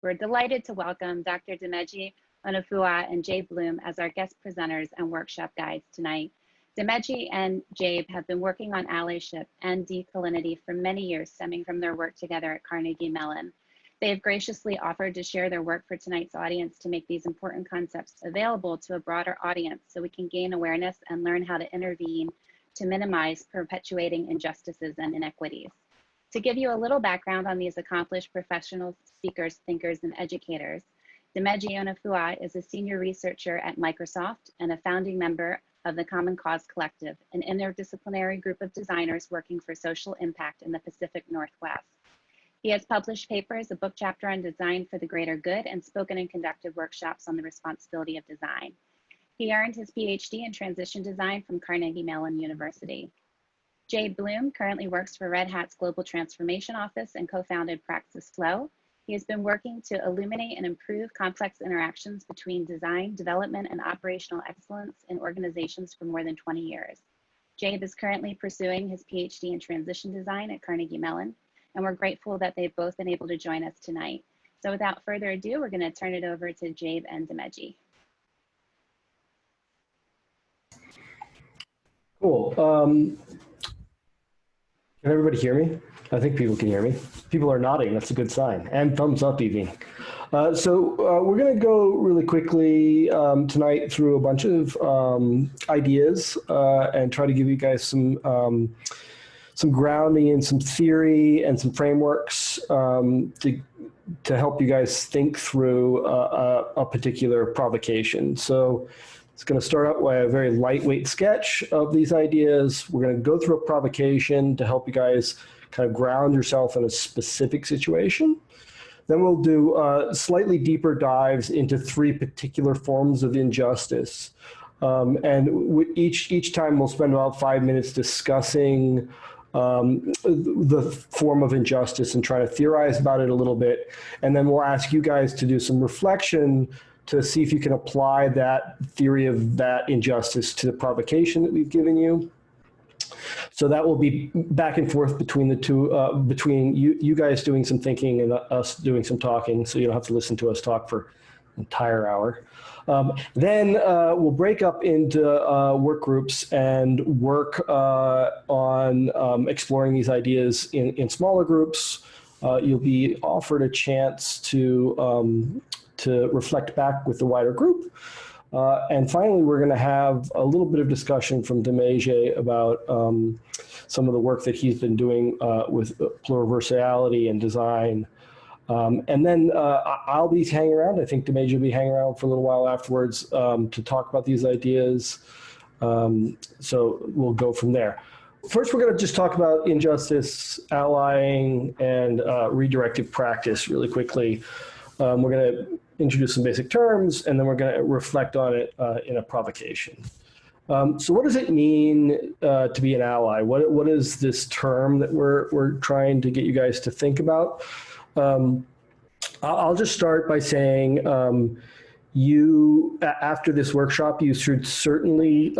We're delighted to welcome Dr. Dimeji, Onafuwa, and Jade Bloom as our guest presenters and workshop guides tonight. Dimeji and Jabe have been working on allyship and decolonity for many years, stemming from their work together at Carnegie Mellon. They have graciously offered to share their work for tonight's audience to make these important concepts available to a broader audience so we can gain awareness and learn how to intervene to minimize perpetuating injustices and inequities. To give you a little background on these accomplished professional speakers, thinkers, and educators, Dimeji Onafuwa is a senior researcher at Microsoft and a founding member of the Common Cause Collective, an interdisciplinary group of designers working for social impact in the Pacific Northwest. He has published papers, a book chapter on design for the greater good, and spoken and conducted workshops on the responsibility of design. He earned his PhD in transition design from Carnegie Mellon University. Jade Bloom currently works for Red Hat's Global Transformation Office and co-founded Praxis Flow. He has been working to illuminate and improve complex interactions between design, development, and operational excellence in organizations for more than 20 years. Jabe is currently pursuing his PhD in transition design at Carnegie Mellon, and we're grateful that they've both been able to join us tonight. So without further ado, we're going to turn it over to Jabe and Dimeji. Cool. Can everybody hear me? I think people can hear me. People are nodding, that's a good sign, and thumbs up even. So we're gonna go really quickly tonight through a bunch of ideas and try to give you guys some grounding in some theory and some frameworks to help you guys think through a particular provocation. So it's going to start out with a very lightweight sketch of these ideas. We're going to go through a provocation to help you guys kind of ground yourself in a specific situation. Then we'll do slightly deeper dives into three particular forms of injustice. And each time we'll spend about 5 minutes discussing the form of injustice and try to theorize about it a little bit. And then we'll ask you guys to do some reflection to see if you can apply that theory of that injustice to the provocation that we've given you. So that will be back and forth between the two, between you guys doing some thinking and us doing some talking, so you don't have to listen to us talk for an entire hour. Then we'll break up into work groups and work on exploring these ideas in smaller groups. You'll be offered a chance to reflect back with the wider group. And finally, we're going to have a little bit of discussion from Dimeji about some of the work that he's been doing with pluriversality and design. And then I'll be hanging around. I think Dimeji will be hanging around for a little while afterwards to talk about these ideas. So we'll go from there. First, we're going to just talk about injustice, allying, and redirective practice really quickly. We're going to introduce some basic terms, and then we're going to reflect on it in a provocation. So what does it mean to be an ally? What is this term that we're trying to get you guys to think about? I'll just start by saying after this workshop, you should certainly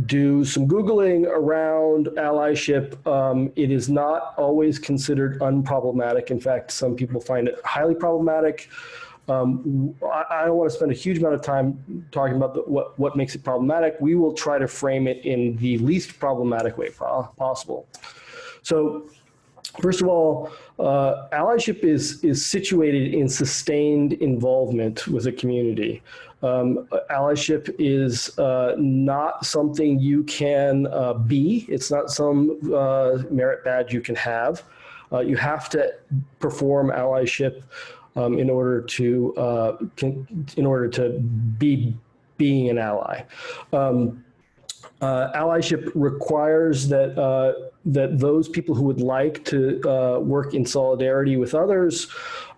do some Googling around allyship. It is not always considered unproblematic. In fact, some people find it highly problematic. I don't want to spend a huge amount of time talking about what makes it problematic. We will try to frame it in the least problematic way possible. So first of all, allyship is situated in sustained involvement with a community. Allyship is not something you can be. It's not some merit badge you can have. You have to perform allyship in order to be being an ally. Allyship requires that those people who would like to work in solidarity with others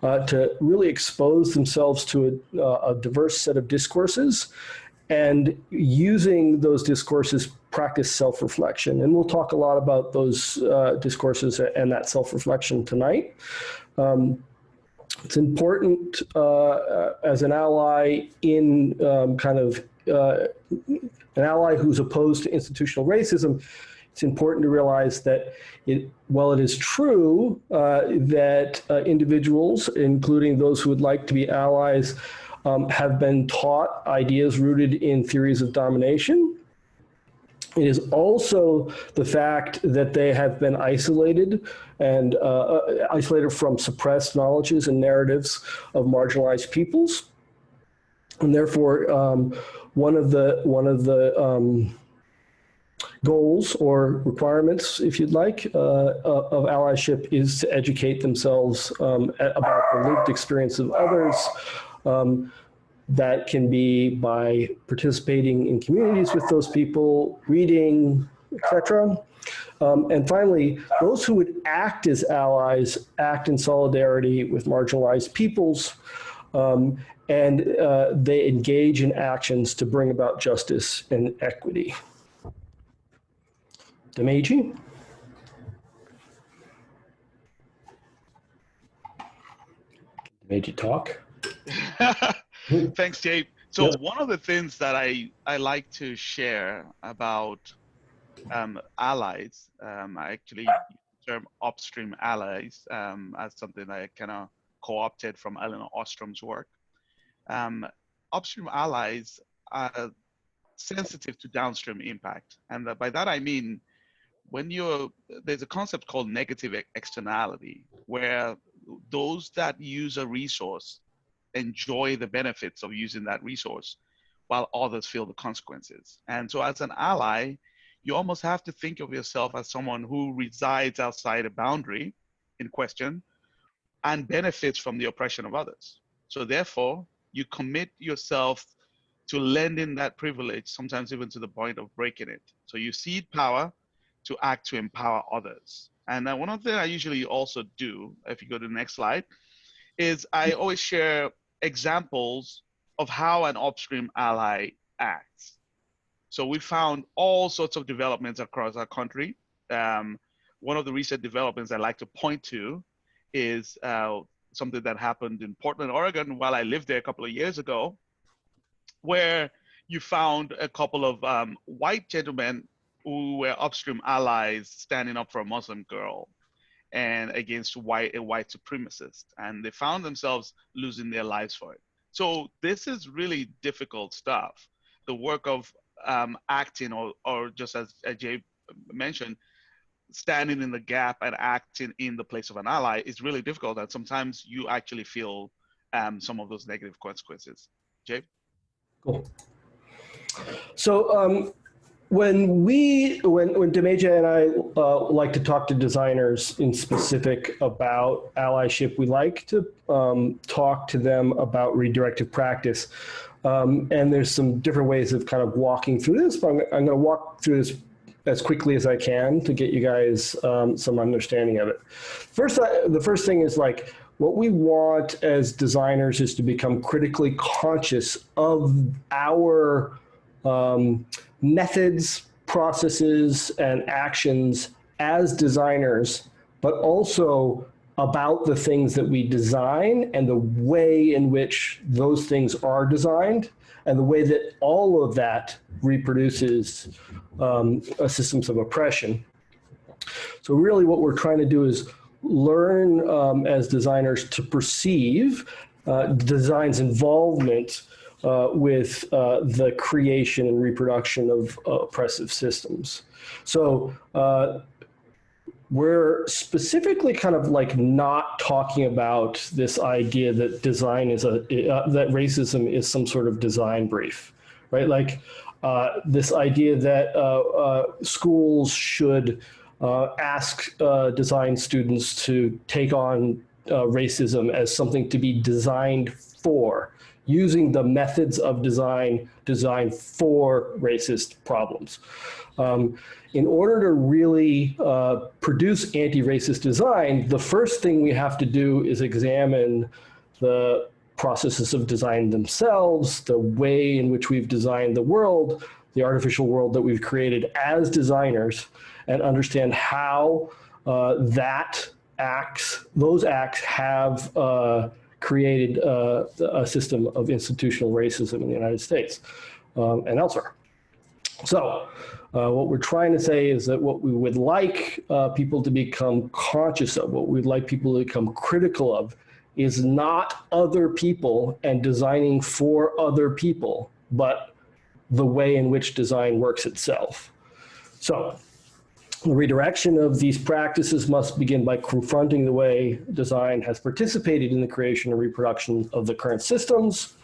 to really expose themselves to a diverse set of discourses, and using those discourses practice self-reflection. And we'll talk a lot about those discourses and that self-reflection tonight. It's important as an ally in an ally who's opposed to institutional racism. It's it's important to realize that while it is true that individuals, including those who would like to be allies, have been taught ideas rooted in theories of domination, it is also the fact that they have been isolated and isolated from suppressed knowledges and narratives of marginalized peoples. And therefore, one of the goals or requirements, if you'd like, of allyship is to educate themselves about the lived experience of others. That can be by participating in communities with those people, reading, etc. And finally, those who would act as allies act in solidarity with marginalized peoples, and they engage in actions to bring about justice and equity. Dimeji? Dimeji talk? Thanks, Jabe. So one of the things that I like to share about allies, I actually use the term upstream allies as something that I kind of co-opted from Elinor Ostrom's work. Upstream allies are sensitive to downstream impact. And by that I mean, there's a concept called negative externality, where those that use a resource enjoy the benefits of using that resource while others feel the consequences. And so as an ally, you almost have to think of yourself as someone who resides outside a boundary in question and benefits from the oppression of others. So therefore, you commit yourself to lending that privilege, sometimes even to the point of breaking it. So you cede power to act to empower others. And one of the things I usually also do, if you go to the next slide, is I always share examples of how an upstream ally acts. So we found all sorts of developments across our country. One of the recent developments I like to point to is something that happened in Portland, Oregon, while I lived there a couple of years ago, where you found a couple of white gentlemen who were upstream allies standing up for a Muslim girl and against a white supremacist, and they found themselves losing their lives for it. So this is really difficult stuff. The work of acting, or just as Jay mentioned, standing in the gap and acting in the place of an ally is really difficult, and sometimes you actually feel some of those negative consequences. Jay? Cool. So when Dimeji and I like to talk to designers in specific about allyship, we like to talk to them about redirective practice. And there's some different ways of kind of walking through this, but I'm going to walk through this as quickly as I can to get you guys some understanding of it. The first thing is, like, what we want as designers is to become critically conscious of our methods, processes, and actions as designers, but also about the things that we design and the way in which those things are designed and the way that all of that reproduces systems of oppression. So really what we're trying to do is learn as designers to perceive design's involvement with the creation and reproduction of oppressive systems. So we're specifically kind of like not talking about this idea that design is that racism is some sort of design brief, right? Like this idea that schools should ask design students to take on racism as something to be designed for, using the methods of design designed for racist problems. In order to really produce anti-racist design, the first thing we have to do is examine the processes of design themselves, the way in which we've designed the world, the artificial world that we've created as designers, and understand how those acts have created a system of institutional racism in the United States and elsewhere. So what we're trying to say is that what we would like people to become conscious of, what we'd like people to become critical of, is not other people and designing for other people, but the way in which design works itself. So the redirection of these practices must begin by confronting the way design has participated in the creation and reproduction of the current systems.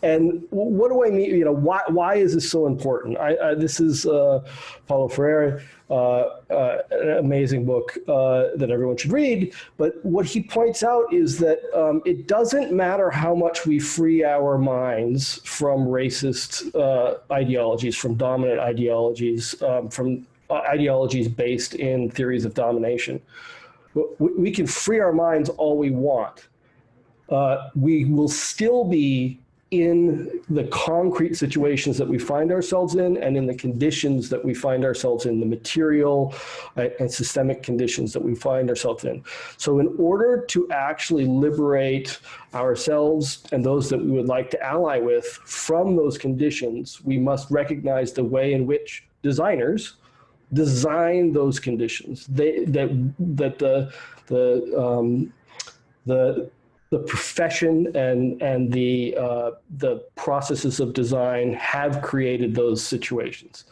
And what do I mean? You know, why is this so important? This is Paulo Freire, an amazing book that everyone should read. But what he points out is that it doesn't matter how much we free our minds from racist ideologies, from dominant ideologies, from ideologies based in theories of domination. We can free our minds all we want. We will still be in the concrete situations that we find ourselves in and in the conditions that we find ourselves in, the material and systemic conditions that we find ourselves in. So in order to actually liberate ourselves and those that we would like to ally with from those conditions, we must recognize the way in which designers design those conditions. The profession and the processes of design have created those situations.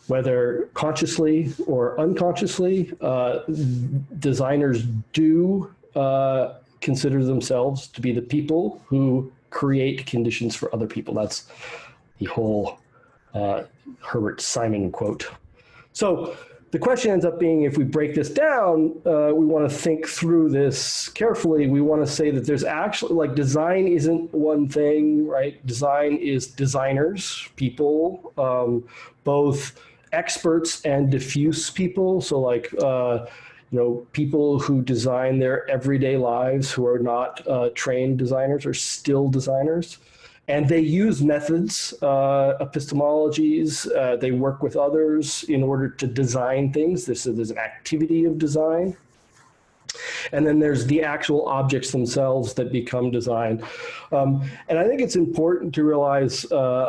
Whether consciously or unconsciously, designers do consider themselves to be the people who create conditions for other people. That's the whole Herbert Simon quote. So the question ends up being, if we break this down, we want to think through this carefully. We want to say that there's actually, like, design isn't one thing, right? Design is designers, people, both experts and diffuse people. So like, you know, people who design their everyday lives who are not trained designers are still designers. And they use methods, epistemologies, they work with others in order to design things. There's an activity of design. And then there's the actual objects themselves that become design. And I think it's important to realize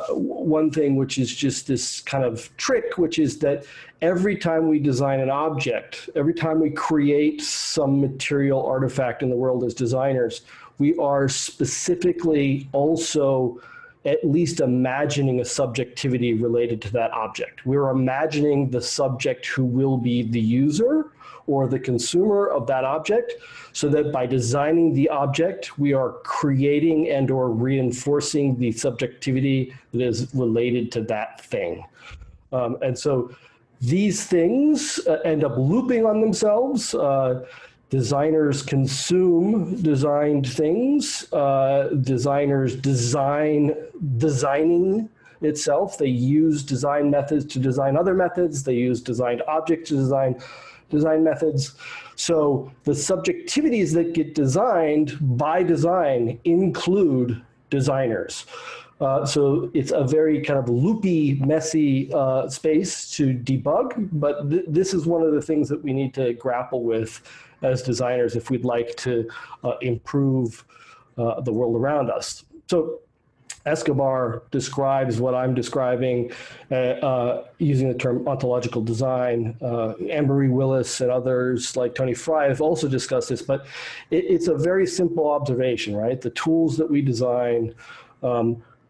one thing, which is just this kind of trick, which is that every time we design an object, every time we create some material artifact in the world as designers, we are specifically also at least imagining a subjectivity related to that object. We're imagining the subject who will be the user or the consumer of that object, so that by designing the object, we are creating and or reinforcing the subjectivity that is related to that thing. And so these things end up looping on themselves. Designers consume designed things. Designers designing itself. They use design methods to design other methods. They use designed objects to design methods. So the subjectivities that get designed by design include designers. So it's a very kind of loopy, messy space to debug, but this is one of the things that we need to grapple with as designers if we'd like to improve the world around us. So Escobar describes what I'm describing using the term ontological design. Anne-Marie Willis and others like Tony Fry have also discussed this, but it's a very simple observation, right? The tools that we design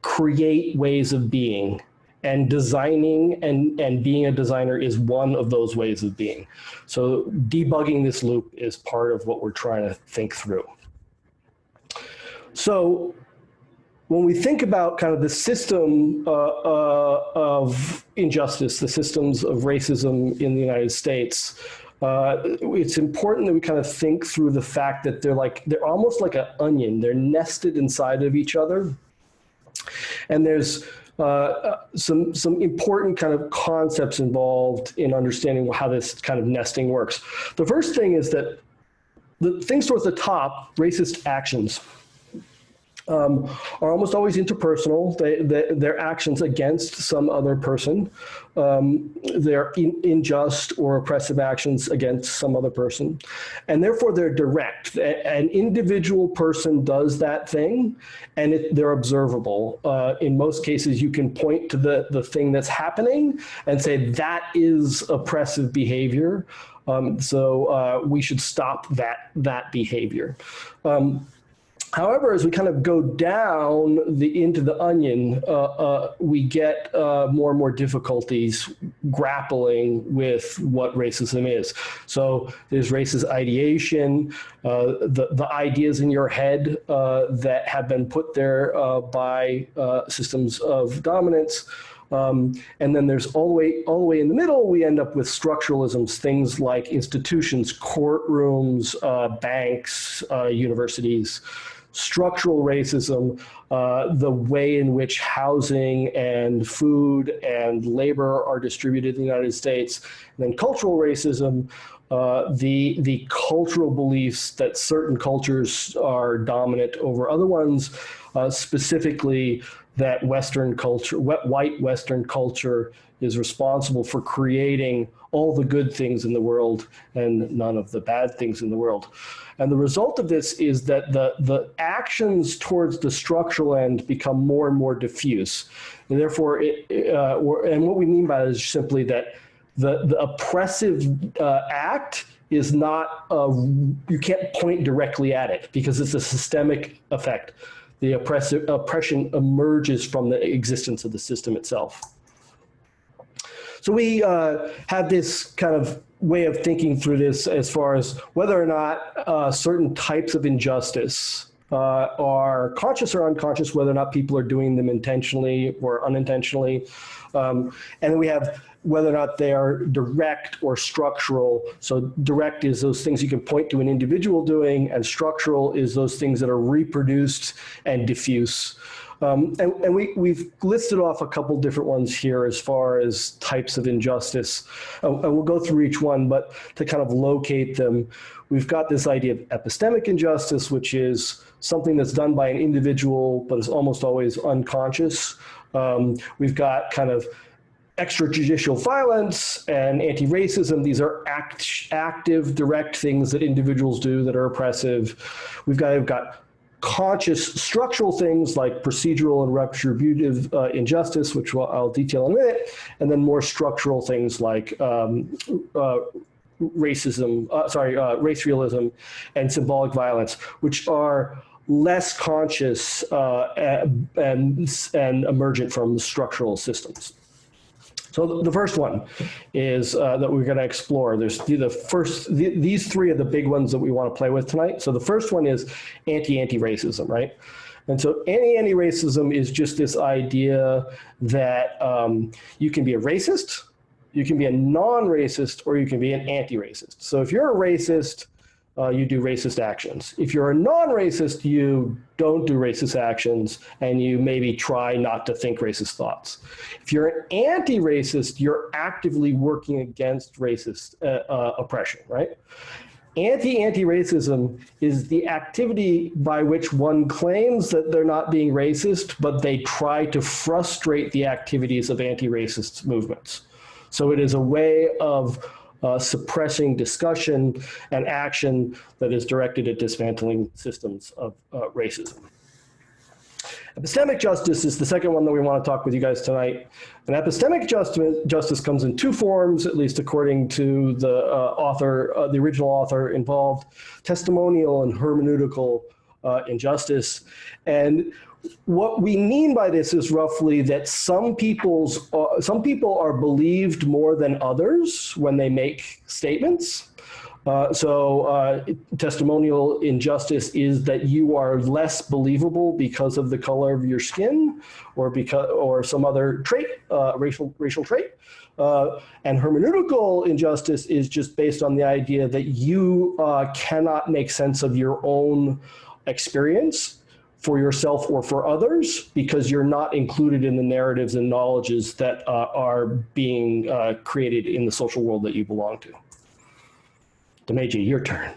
create ways of being, and designing and being a designer is one of those ways of being. So debugging this loop is part of what we're trying to think through. So when we think about kind of the system of injustice, the systems of racism in the United States, it's important that we kind of think through the fact that they're almost like an onion. They're nested inside of each other. And there's some important kind of concepts involved in understanding how this kind of nesting works. The first thing is that the things towards the top, racist actions, are almost always interpersonal. Their actions against some other person. They're unjust or oppressive actions against some other person. And therefore they're direct. An individual person does that thing and they're observable. In most cases, you can point to the thing that's happening and say that is oppressive behavior. So we should stop that behavior. However, as we kind of go down into the onion, we get more and more difficulties grappling with what racism is. So there's racist ideation, the ideas in your head that have been put there by systems of dominance. And then there's all the way in the middle, we end up with structuralisms, things like institutions, courtrooms, banks, universities. Structural racism, the way in which housing and food and labor are distributed in the United States. And then cultural racism, the cultural beliefs that certain cultures are dominant over other ones, specifically that Western culture, white Western culture is responsible for creating all the good things in the world and none of the bad things in the world. And the result of this is that the actions towards the structural end become more and more diffuse. And therefore, and what we mean by it is simply that the oppressive act is not, you can't point directly at it because it's a systemic effect. The oppression emerges from the existence of the system itself. So we have this kind of way of thinking through this as far as whether or not certain types of injustice are conscious or unconscious, whether or not people are doing them intentionally or unintentionally. And then we have whether or not they are direct or structural. So direct is those things you can point to an individual doing, and structural is those things that are reproduced and diffuse. And we've listed off a couple different ones here as far as types of injustice. And we'll go through each one, but to kind of locate them, we've got this idea of epistemic injustice, which is something that's done by an individual, but is almost always unconscious. We've got kind of extrajudicial violence and anti-racism. These are active, direct things that individuals do that are oppressive. We've got conscious structural things like procedural and retributive injustice, which I'll detail in a minute, and then more structural things like race realism and symbolic violence, which are less conscious and emergent from structural systems. So the first one is that we're going to explore. There's these three are the big ones that we want to play with tonight. So the first one is anti-racism, right? And so anti-racism is just this idea that you can be a racist, you can be a non-racist, or you can be an anti-racist. So if you're a racist, you do racist actions. If you're a non-racist, you don't do racist actions, and you maybe try not to think racist thoughts. If you're an anti-racist, you're actively working against racist oppression, right? Anti-racism is the activity by which one claims that they're not being racist, but they try to frustrate the activities of anti-racist movements. So it is a way of suppressing discussion and action that is directed at dismantling systems of racism. Epistemic justice is the second one that we want to talk with you guys tonight. And epistemic justice comes in two forms, at least according to the the original author involved: testimonial and hermeneutical injustice. And what we mean by this is roughly that some people are believed more than others when they make statements. Testimonial injustice is that you are less believable because of the color of your skin, or some other trait, racial trait. And hermeneutical injustice is just based on the idea that you cannot make sense of your own experience for yourself or for others because you're not included in the narratives and knowledges that are being created in the social world that you belong to. Dimeji, your turn.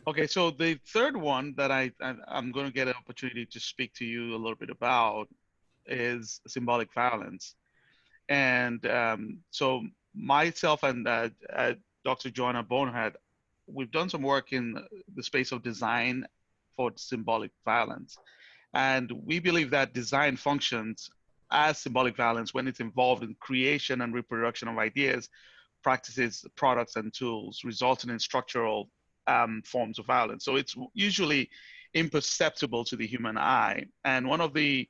Okay, so the third one that I'm going to get an opportunity to speak to you a little bit about is symbolic violence. And so myself and Dr. Joanna Bonehead, we've done some work in the space of design for symbolic violence. And we believe that design functions as symbolic violence when it's involved in creation and reproduction of ideas, practices, products, and tools, resulting in structural forms of violence. So it's usually imperceptible to the human eye. And one of the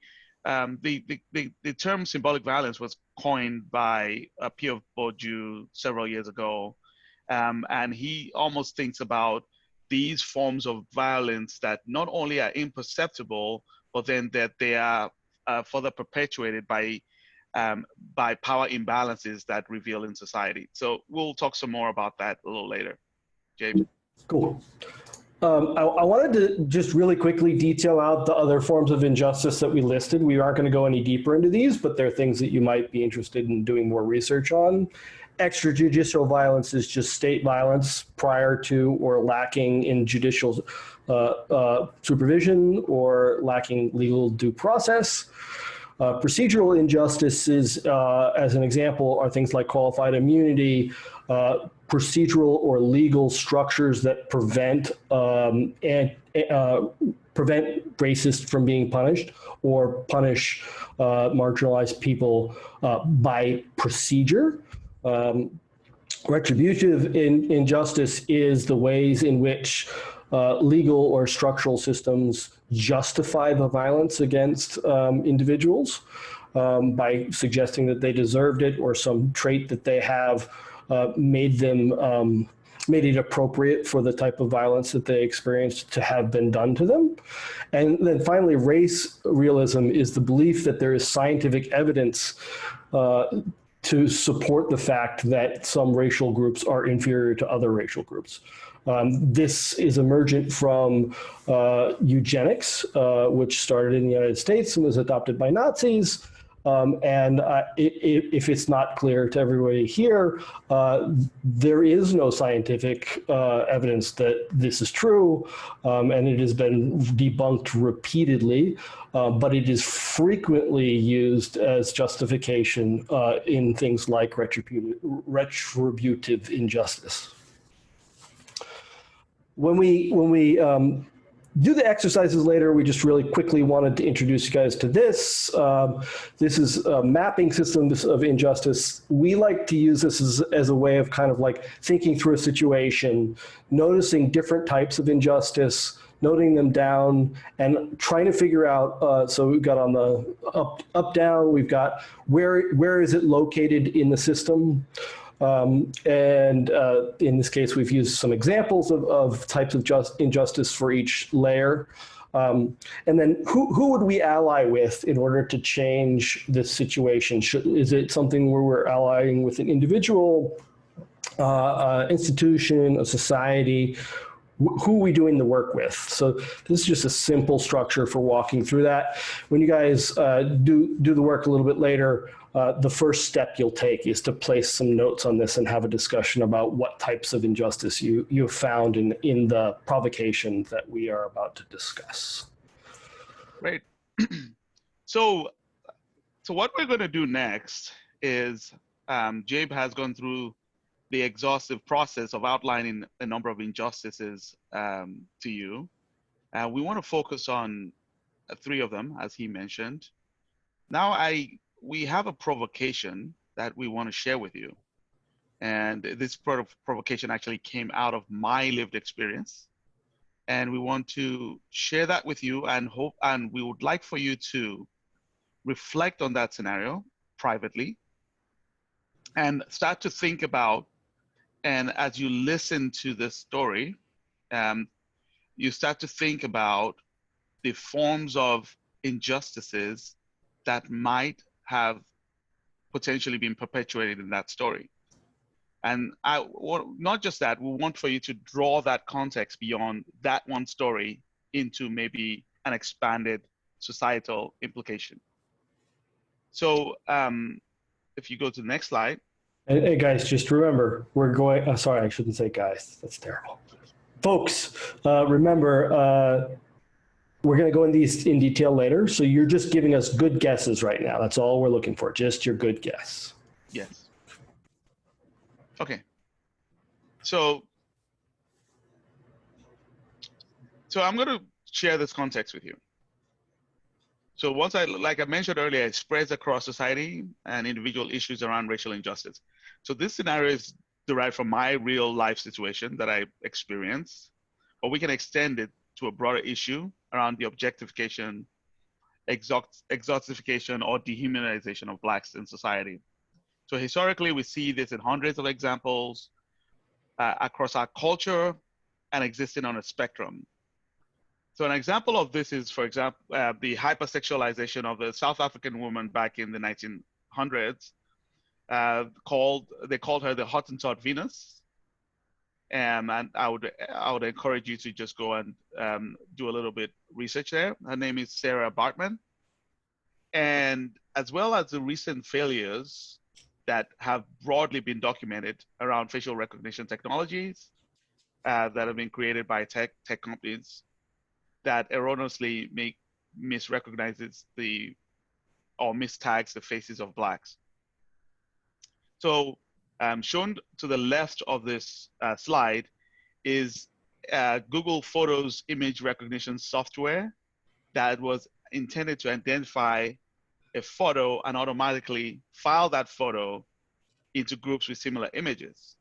term symbolic violence was coined by Pierre Bourdieu several years ago. And he almost thinks about these forms of violence that not only are imperceptible, but then that they are further perpetuated by power imbalances that reveal in society. So we'll talk some more about that a little later. Jabe. Cool. I wanted to just really quickly detail out the other forms of injustice that we listed. We aren't going to go any deeper into these, but they're things that you might be interested in doing more research on. Extrajudicial violence is just state violence prior to or lacking in judicial supervision or lacking legal due process. Procedural injustices, as an example, are things like qualified immunity, procedural or legal structures that prevent racists from being punished or punish marginalized people by procedure. Retributive injustice is the ways in which legal or structural systems justify the violence against individuals by suggesting that they deserved it or some trait that they have made it appropriate for the type of violence that they experienced to have been done to them. And then finally, race realism is the belief that there is scientific evidence to support the fact that some racial groups are inferior to other racial groups. This is emergent from eugenics, which started in the United States and was adopted by Nazis. If it's not clear to everybody here, there is no scientific evidence that this is true, and it has been debunked repeatedly, but it is frequently used as justification in things like retributive injustice. When we do the exercises later, we just really quickly wanted to introduce you guys to this. This is mapping systems of injustice. We like to use this as a way of kind of like thinking through a situation, noticing different types of injustice, noting them down, and trying to figure out, so we've got on the up, down, we've got where is it located in the system? In this case, we've used some examples of types of injustice for each layer. And then who would we ally with in order to change this situation? Is it something where we're allying with an individual, institution, a society? Who are we doing the work with? So this is just a simple structure for walking through that. When you guys do the work a little bit later, the first step you'll take is to place some notes on this and have a discussion about what types of injustice you've found in the provocation that we are about to discuss. Great. So what we're going to do next is Jabe has gone through the exhaustive process of outlining a number of injustices to you. We want to focus on 3 of them, as he mentioned. Now we have a provocation that we want to share with you. And this provocation actually came out of my lived experience. And we want to share that with you and we would like for you to reflect on that scenario privately and start to think about, and as you listen to this story, you start to think about the forms of injustices that might have potentially been perpetuated in that story. And not just that, we want for you to draw that context beyond that one story into maybe an expanded societal implication. So if you go to the next slide. Hey guys, just remember, we're going, sorry, I shouldn't say guys, that's terrible. Folks, remember, we're going to go in these in detail later. So you're just giving us good guesses right now. That's all we're looking for. Just your good guess. Yes. Okay. So I'm going to share this context with you. So like I mentioned earlier, it spreads across society and individual issues around racial injustice. So this scenario is derived from my real life situation that I experienced, but we can extend it to a broader issue around the objectification, exotification, or dehumanization of Blacks in society. So historically, we see this in hundreds of examples across our culture and existing on a spectrum. So an example of this is, for example, the hypersexualization of a South African woman back in the 1900s. They called her the Hottentot Venus. And I would encourage you to just go and do a little bit research there. Her name is Sarah Bartman. And as well as the recent failures that have broadly been documented around facial recognition technologies that have been created by tech companies that erroneously misrecognizes or mistags the faces of Blacks. So shown to the left of this slide is Google Photos image recognition software that was intended to identify a photo and automatically file that photo into groups with similar images.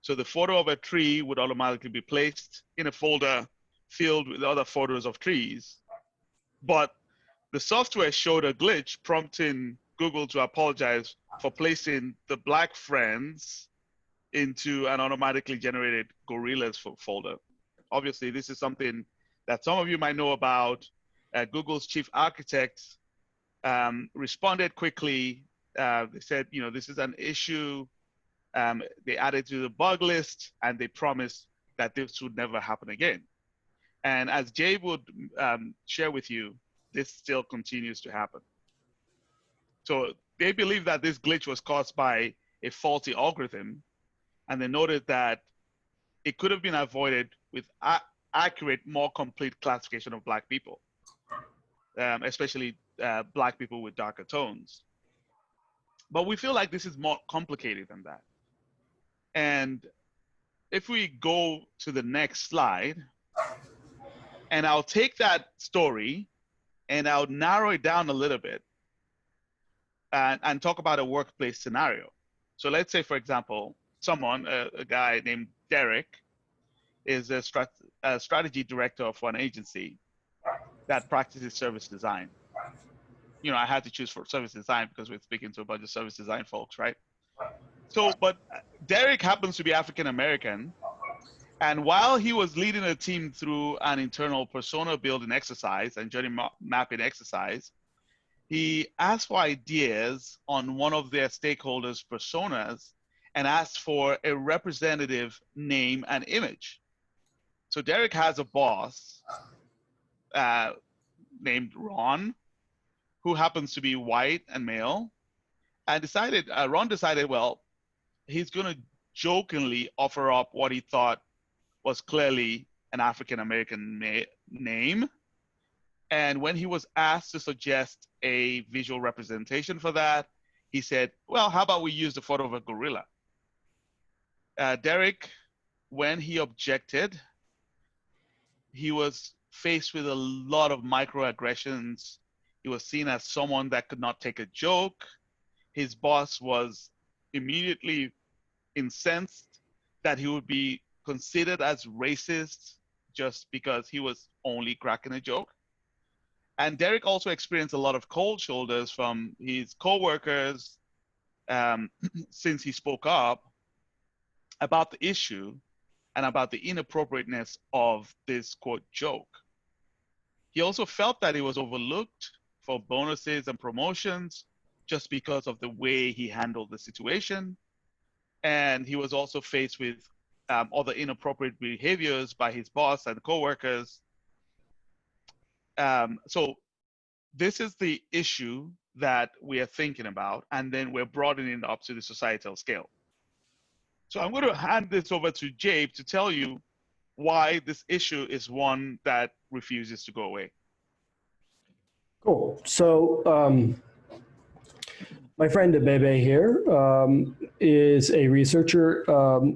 So the photo of a tree would automatically be placed in a folder filled with other photos of trees. But the software showed a glitch, prompting Google to apologize for placing the Black friends into an automatically generated gorillas folder. Obviously, this is something that some of you might know about. Google's chief architect responded quickly. They said, this is an issue. They added to the bug list, and they promised that this would never happen again. And as Jabe would share with you, this still continues to happen. So they believe that this glitch was caused by a faulty algorithm, and they noted that it could have been avoided with accurate, more complete classification of Black people, especially Black people with darker tones. But we feel like this is more complicated than that. And if we go to the next slide, and I'll take that story and I'll narrow it down a little bit and talk about a workplace scenario. So let's say, for example, a guy named Derek, is a strategy director for an agency that practices service design. I had to choose for service design because we're speaking to a bunch of service design folks, right? So, but Derek happens to be African American. And while he was leading a team through an internal persona building exercise and journey mapping exercise, he asked for ideas on one of their stakeholders' personas and asked for a representative name and image. So Derek has a boss named Ron, who happens to be white and male, and Ron decided, well, he's going to jokingly offer up what he thought was clearly an African-American name. And when he was asked to suggest a visual representation for that, he said, well, how about we use the photo of a gorilla? Derek, when he objected, he was faced with a lot of microaggressions. He was seen as someone that could not take a joke. His boss was immediately incensed that he would be considered as racist just because he was only cracking a joke. And Derek also experienced a lot of cold shoulders from his coworkers since he spoke up about the issue and about the inappropriateness of this quote joke. He also felt that he was overlooked for bonuses and promotions just because of the way he handled the situation. And he was also faced with other inappropriate behaviors by his boss and coworkers. So this is the issue that we are thinking about, and then we're broadening it up to the societal scale. So I'm going to hand this over to Jabe to tell you why this issue is one that refuses to go away. Cool. So my friend Dimeji here is a researcher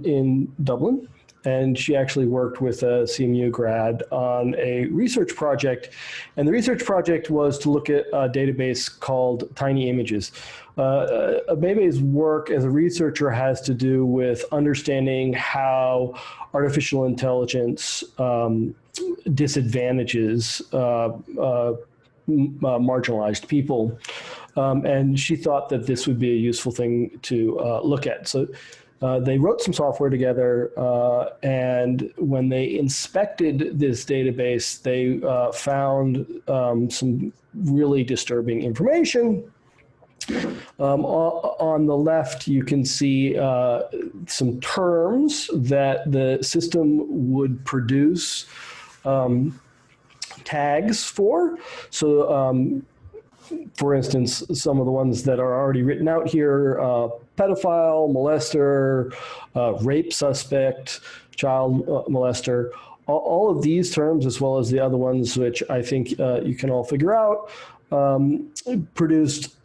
in Dublin, and she actually worked with a CMU grad on a research project. And the research project was to look at a database called Tiny Images. Dimeji's work as a researcher has to do with understanding how artificial intelligence disadvantages marginalized people. And she thought that this would be a useful thing to look at. So they wrote some software together, and when they inspected this database, they found some really disturbing information. On the left, you can see some terms that the system would produce tags for. So, for instance, some of the ones that are already written out here, pedophile, molester, rape suspect, child molester, all of these terms, as well as the other ones, which I think you can all figure out, produced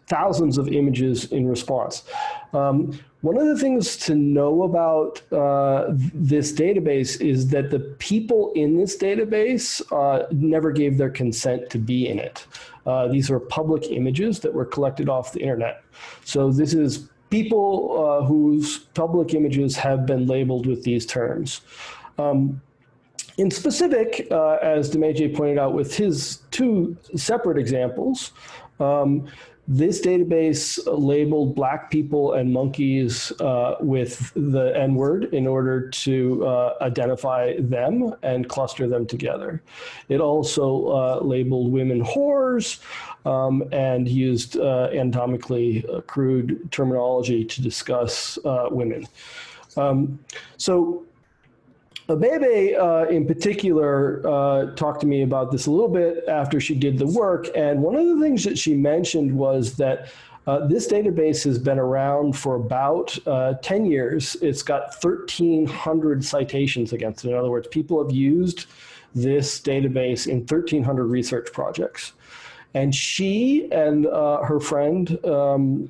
thousands of images in response. One of the things to know about this database is that the people in this database never gave their consent to be in it. These are public images that were collected off the internet. So this is people whose public images have been labeled with these terms. In specific, as Dimeji pointed out with his two separate examples, this database labeled Black people and monkeys with the N-word in order to identify them and cluster them together. It also labeled women whores and used anatomically crude terminology to discuss women. So Jabe, in particular, talked to me about this a little bit after she did the work, and one of the things that she mentioned was that this database has been around for about 10 years. It's got 1,300 citations against it. In other words, people have used this database in 1,300 research projects. And she and her friend, Dr.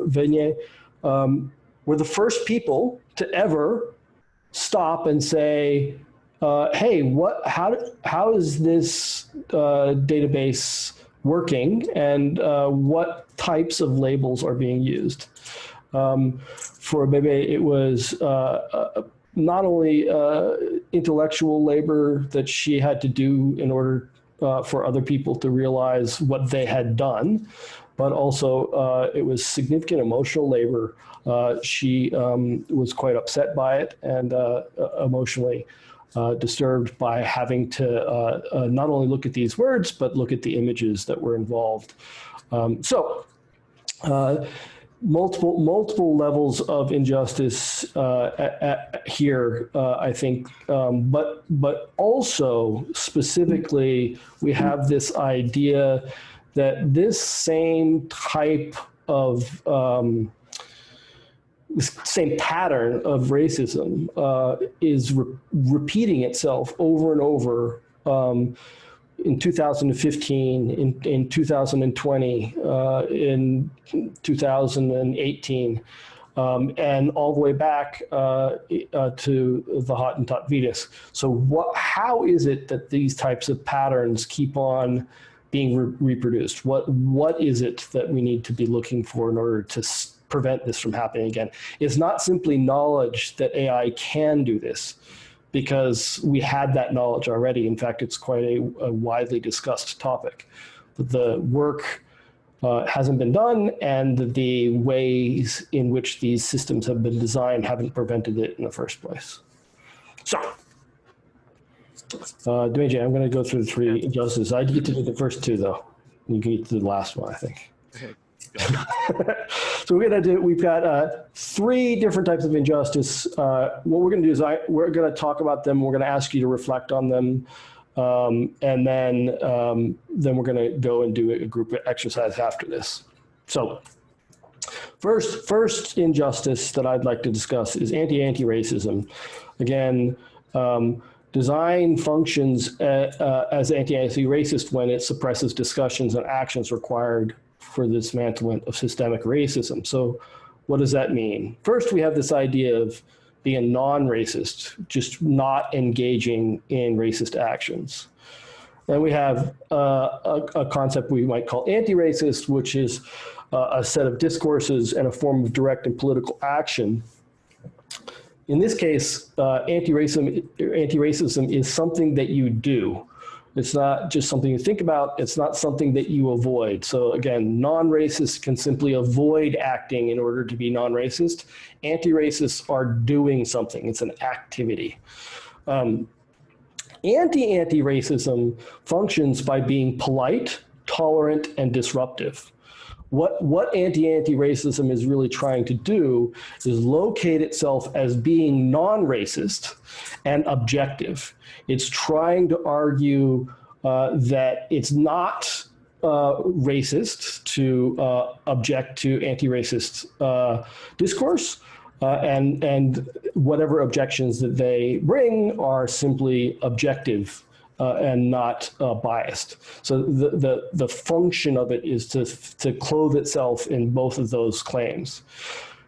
Venier, were the first people to ever stop and say, hey, how is this database working, and what types of labels are being used? For Jabe, it was not only intellectual labor that she had to do in order for other people to realize what they had done, but also it was significant emotional labor. She was quite upset by it and emotionally disturbed by having to not only look at these words, but look at the images that were involved. Multiple levels of injustice here, I think, but also specifically, we have this idea that this same type of this same pattern of racism is repeating itself over and over in 2015, in 2020, in 2018, and all the way back to the Hottentot Vetus. So how is it that these types of patterns keep on being reproduced? What is it that we need to be looking for in order to prevent this from happening again? It's not simply knowledge that AI can do this, because we had that knowledge already. In fact, it's quite a widely discussed topic. But the work hasn't been done, and the ways in which these systems have been designed haven't prevented it in the first place. So, Dimeji, I'm going to go through the three injustices. I get to do the first two, though. You can get to the last one, I think. Okay. So we've got three different types of injustice. What we're going to do is we're going to talk about them. We're going to ask you to reflect on them. And then we're going to go and do a group exercise after this. So first injustice that I'd like to discuss is anti-racism. Again, design functions as anti-racist when it suppresses discussions and actions required for the dismantlement of systemic racism. So what does that mean? First, we have this idea of being a non-racist, just not engaging in racist actions. Then we have a concept we might call anti-racist, which is a set of discourses and a form of direct and political action. In this case, anti-racism is something that you do. It's not just something you think about. It's not something that you avoid. So again, non-racists can simply avoid acting in order to be non-racist. Anti-racists are doing something. It's an activity. Anti-racism functions by being polite, tolerant, and disruptive. What anti-racism is really trying to do is locate itself as being non-racist and objective. It's trying to argue that it's not racist to object to anti-racist discourse, and whatever objections that they bring are simply objective and not biased. So the function of it is to clothe itself in both of those claims.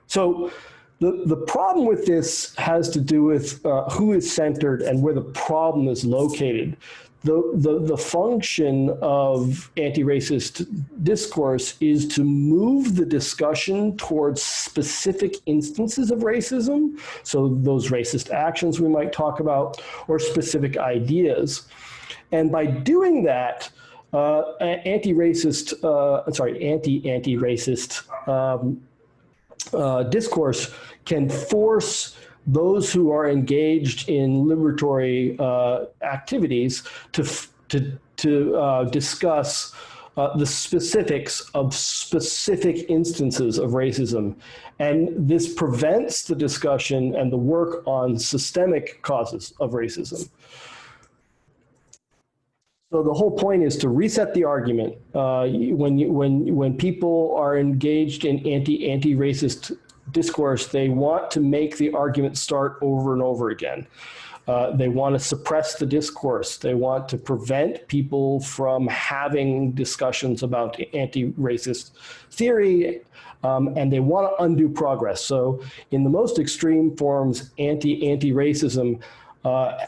So the problem with this has to do with who is centered and where the problem is located. The function of anti-racist discourse is to move the discussion towards specific instances of racism, so those racist actions we might talk about, or specific ideas. And by doing that, anti-racist discourse can force those who are engaged in liberatory activities to discuss the specifics of specific instances of racism. And this prevents the discussion and the work on systemic causes of racism. So the whole point is to reset the argument. When people are engaged in anti-racist discourse, they want to make the argument start over and over again. They want to suppress the discourse. They want to prevent people from having discussions about anti-racist theory, and they want to undo progress. So in the most extreme forms, anti-racism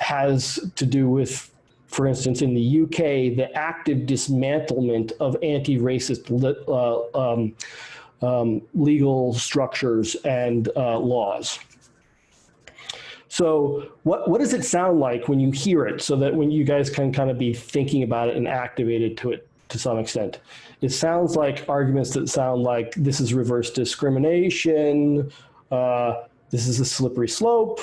has to do with, for instance, in the UK, the active dismantlement of anti-racist legal structures and laws. So what does it sound like when you hear it, so that when you guys can kind of be thinking about it and activated to it to some extent? It sounds like arguments that sound like this is reverse discrimination, this is a slippery slope.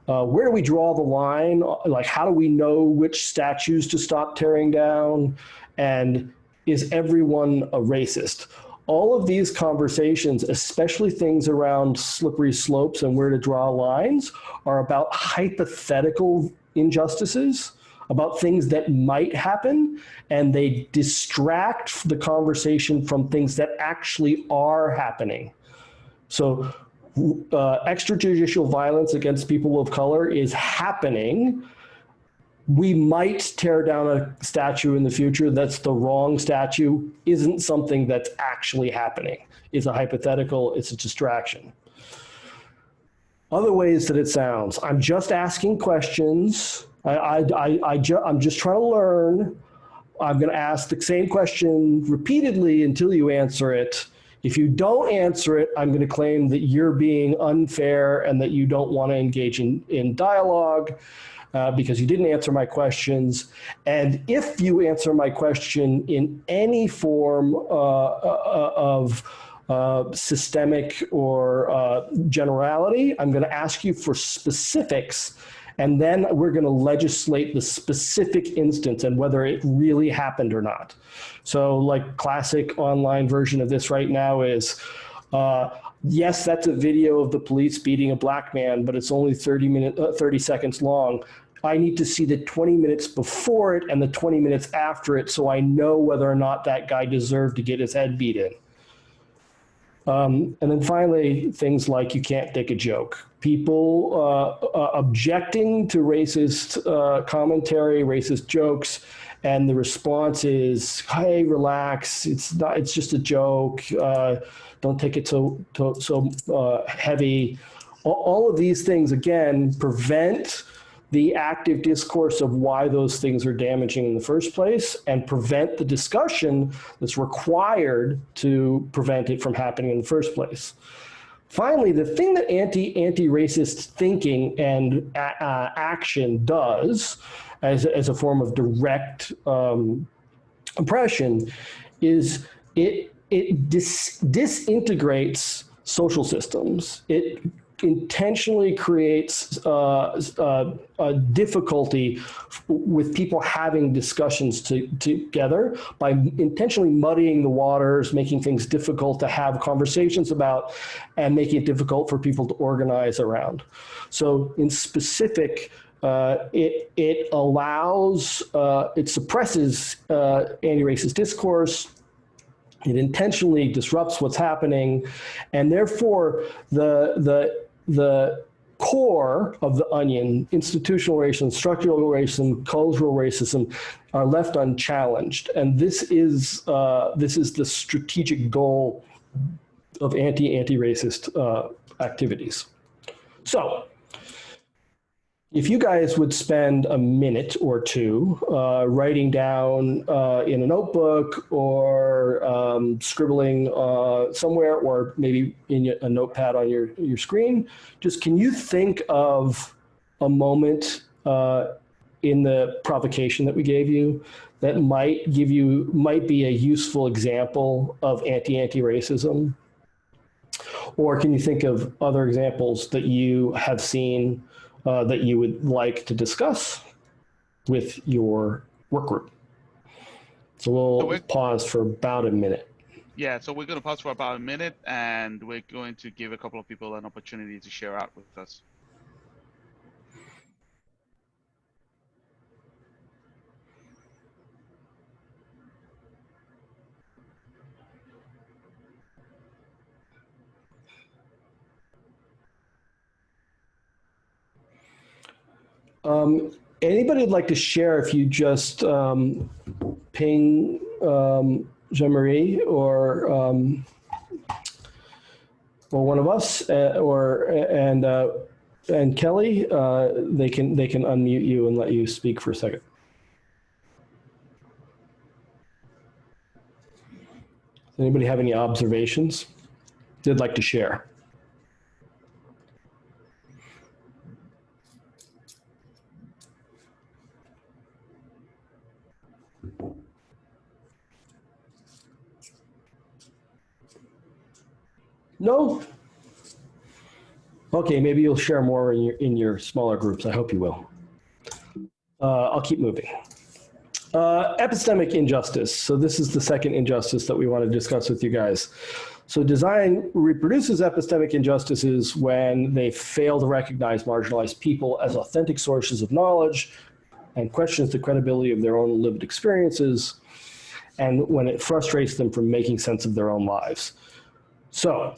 Where do we draw the line? Like, how do we know which statues to stop tearing down? And is everyone a racist? All of these conversations, especially things around slippery slopes and where to draw lines, are about hypothetical injustices, about things that might happen, and they distract the conversation from things that actually are happening. So extrajudicial violence against people of color is happening. We might tear down a statue in the future that's the wrong statue, isn't something that's actually happening. It's a hypothetical, it's a distraction. Other ways that it sounds: I'm just asking questions. I'm just trying to learn. I'm going to ask the same question repeatedly until you answer it. If you don't answer it, I'm going to claim that you're being unfair and that you don't want to engage in dialogue because you didn't answer my questions. And if you answer my question in any form of systemic or generality, I'm going to ask you for specifics, and then we're going to legislate the specific instance and whether it really happened or not. So like classic online version of this right now is, yes, that's a video of the police beating a black man, but it's only 30 seconds long. I need to see the 20 minutes before it and the 20 minutes after it so I know whether or not that guy deserved to get his head beat in. And then finally, things like you can't take a joke. People objecting to racist commentary, racist jokes, and the response is, "Hey, relax. It's just a joke. Don't take it so heavy." All of these things again prevent the active discourse of why those things are damaging in the first place, and prevent the discussion that's required to prevent it from happening in the first place. Finally, the thing that anti-racist thinking and action does as a form of direct oppression is it disintegrates social systems. It intentionally creates a difficulty with people having discussions together by intentionally muddying the waters, making things difficult to have conversations about, and making it difficult for people to organize around. So in specific, it allows, it suppresses anti-racist discourse. It intentionally disrupts what's happening, and therefore the core of the onion, institutional racism, structural racism, cultural racism, are left unchallenged. And this is the strategic goal of anti-racist activities. So, if you guys would spend a minute or two writing down in a notebook or scribbling somewhere, or maybe in a notepad on your screen, just can you think of a moment in the provocation that we gave you that might be a useful example of anti-racism? Or can you think of other examples that you have seen that you would like to discuss with your work group? So we'll pause for about a minute. Yeah, so we're going to pause for about a minute, and we're going to give a couple of people an opportunity to share out with us. Anybody would like to share, if you just ping Jean-Marie or one of us, and Kelly, they can unmute you and let you speak for a second. Does anybody have any observations they'd like to share? No? Okay, maybe you'll share more in your smaller groups. I hope you will. I'll keep moving. Epistemic injustice. So this is the second injustice that we want to discuss with you guys. So design reproduces epistemic injustices when they fail to recognize marginalized people as authentic sources of knowledge and questions the credibility of their own lived experiences, and when it frustrates them from making sense of their own lives. So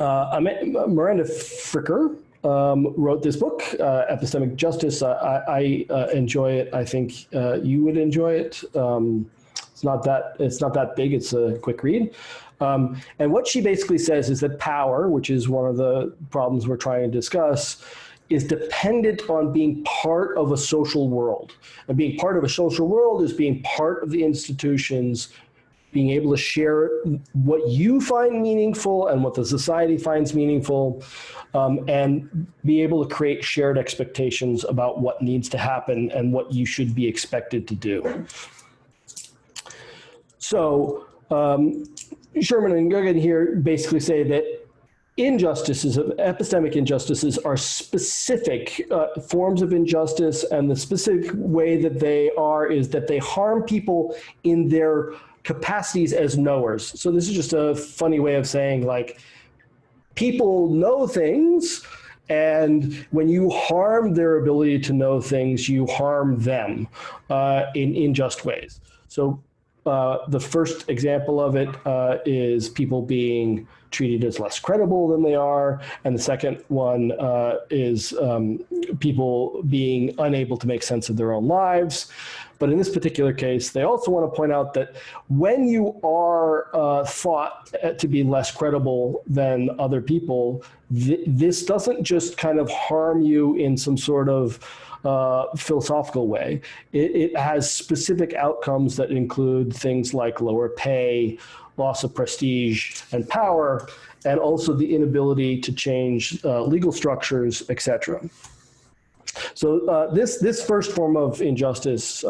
Miranda Fricker wrote this book, Epistemic Justice. I enjoy it. I think you would enjoy it. It's not that big. It's a quick read. And what she basically says is that power, which is one of the problems we're trying to discuss, is dependent on being part of a social world. And being part of a social world is being part of the institutions, being able to share what you find meaningful and what the society finds meaningful, and be able to create shared expectations about what needs to happen and what you should be expected to do. So Sherman and Guggen here basically say that injustices, epistemic injustices, are specific forms of injustice, and the specific way that they are is that they harm people in their capacities as knowers. So this is just a funny way of saying, like, people know things, and when you harm their ability to know things, you harm them in unjust ways. So the first example of it is people being treated as less credible than they are. And the second one is people being unable to make sense of their own lives. But in this particular case, they also want to point out that when you are thought to be less credible than other people, this doesn't just kind of harm you in some sort of philosophical way. It has specific outcomes that include things like lower pay, loss of prestige and power, and also the inability to change legal structures, etc. So this first form of injustice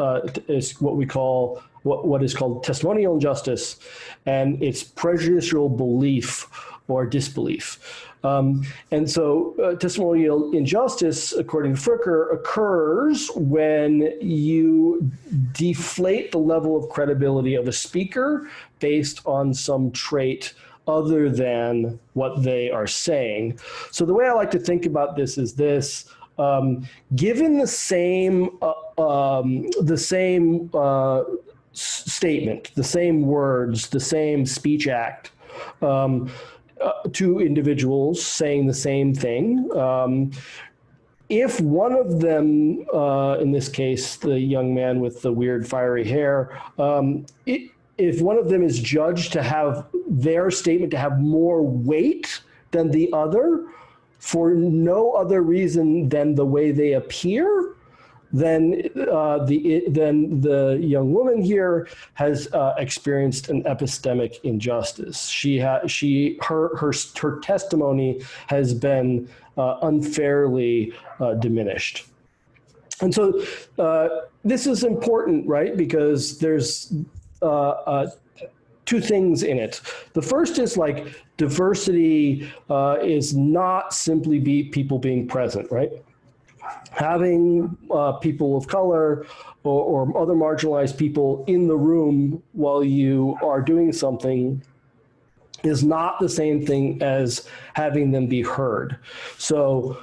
is what we call what is called testimonial injustice, and it's prejudicial belief or disbelief. And so testimonial injustice, according to Fricker, occurs when you deflate the level of credibility of a speaker based on some trait other than what they are saying. So the way I like to think about this is this: given the same statement, the same words, the same speech act, two individuals saying the same thing, if one of them, in this case, the young man with the weird fiery hair, if one of them is judged to have their statement to have more weight than the other for no other reason than the way they appear, then the young woman here has experienced an epistemic injustice. Her testimony has been unfairly diminished. And so this is important, right? Because there's two things in it. The first is like diversity is not simply people being present, right? Having people of color or other marginalized people in the room while you are doing something is not the same thing as having them be heard. So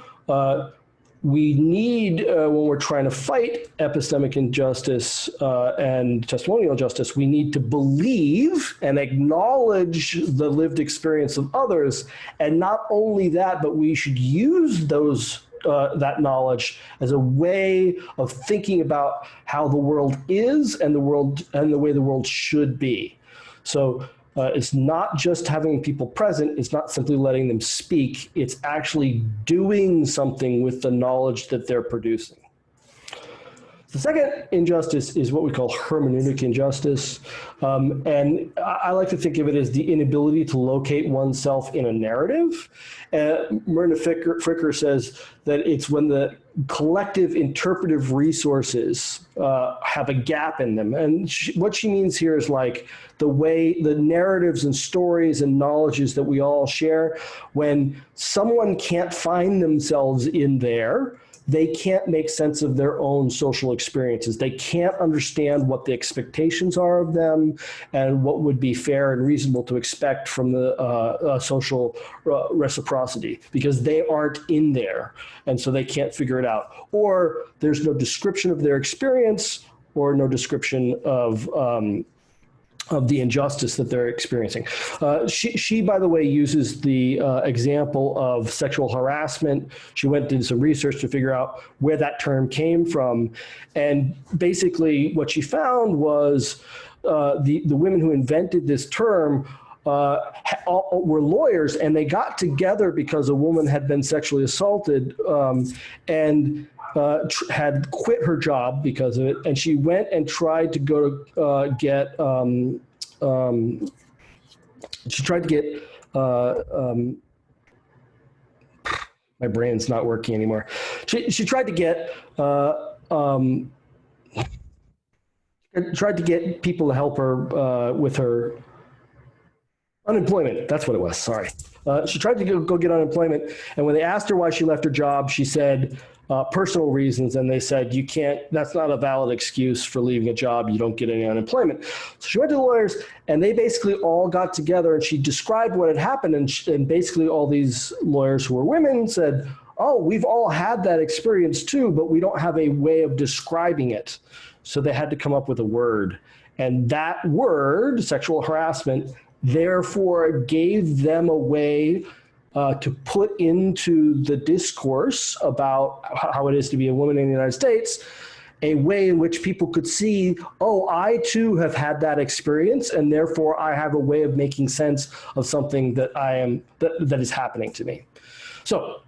we need, when we're trying to fight epistemic injustice and testimonial injustice, we need to believe and acknowledge the lived experience of others. And not only that, but we should use that knowledge as a way of thinking about how the world is and the way the world should be. So it's not just having people present, it's not simply letting them speak, it's actually doing something with the knowledge that they're producing. The second injustice is what we call hermeneutic injustice. And I like to think of it as the inability to locate oneself in a narrative. Myrna Fricker says that it's when the collective interpretive resources have a gap in them. And what she means here is like the way the narratives and stories and knowledges that we all share, when someone can't find themselves in there, they can't make sense of their own social experiences. They can't understand what the expectations are of them and what would be fair and reasonable to expect from the social reciprocity, because they aren't in there. And so they can't figure it out. Or there's no description of their experience or no description of the injustice that they're experiencing. She, by the way, uses the example of sexual harassment. She went and did some research to figure out where that term came from. And basically what she found was the women who invented this term were lawyers, and they got together because a woman had been sexually assaulted and had quit her job because of it, and she went and tried to go to get my brain's not working anymore. She tried to get people to help her with her unemployment. That's what it was. Sorry. She tried to go get unemployment, and when they asked her why she left her job, she said personal reasons, and they said, you can't, that's not a valid excuse for leaving a job, you don't get any unemployment. So she went to the lawyers, and they basically all got together, and she described what had happened, and basically all these lawyers who were women said, oh, we've all had that experience too, but we don't have a way of describing it. So they had to come up with a word. And that word, sexual harassment, therefore gave them a way to put into the discourse about how it is to be a woman in the United States, a way in which people could see, oh, I too have had that experience, and therefore I have a way of making sense of something that that is happening to me. So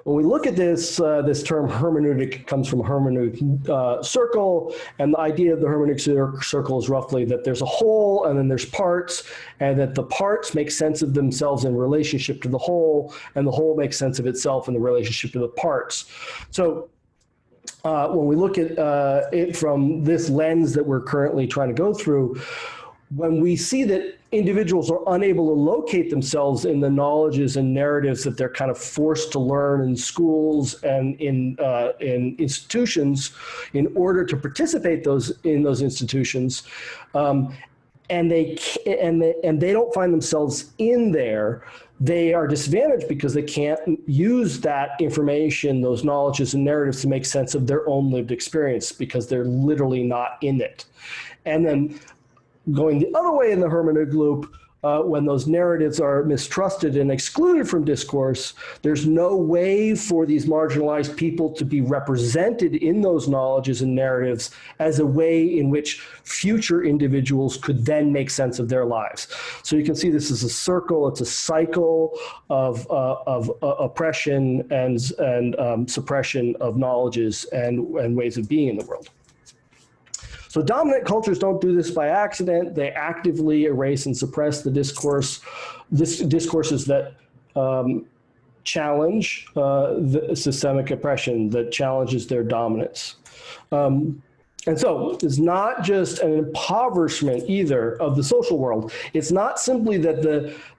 when we look at this, this term hermeneutic comes from hermeneutic circle, and the idea of the hermeneutic circle is roughly that there's a whole and then there's parts, and that the parts make sense of themselves in relationship to the whole, and the whole makes sense of itself in the relationship to the parts. So when we look at it from this lens that we're currently trying to go through, when we see that individuals are unable to locate themselves in the knowledges and narratives that they're kind of forced to learn in schools and in institutions in order to participate in those institutions, and they don't find themselves in there, they are disadvantaged because they can't use that information, those knowledges and narratives to make sense of their own lived experience because they're literally not in it. And then going the other way in the hermeneutic loop, when those narratives are mistrusted and excluded from discourse, there's no way for these marginalized people to be represented in those knowledges and narratives as a way in which future individuals could then make sense of their lives. So you can see this is a circle, it's a cycle of oppression and suppression of knowledges and ways of being in the world. So dominant cultures don't do this by accident. They actively erase and suppress the discourses that challenge the systemic oppression, that challenges their dominance. And so it's not just an impoverishment either of the social world. It's not simply that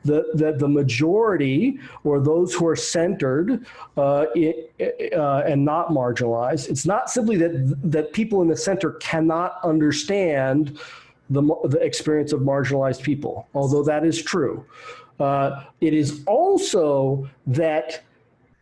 the majority or those who are centered and not marginalized, it's not simply that people in the center cannot understand the experience of marginalized people, although that is true. It is also that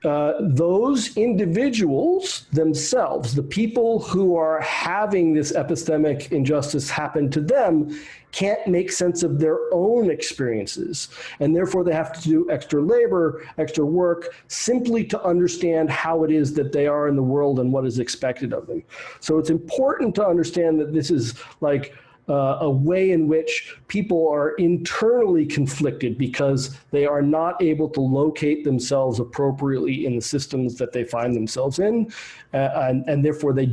those individuals themselves, the people who are having this epistemic injustice happen to them, can't make sense of their own experiences. And therefore they have to do extra labor, extra work, simply to understand how it is that they are in the world and what is expected of them. So it's important to understand that this is like a way in which people are internally conflicted because they are not able to locate themselves appropriately in the systems that they find themselves in, and therefore they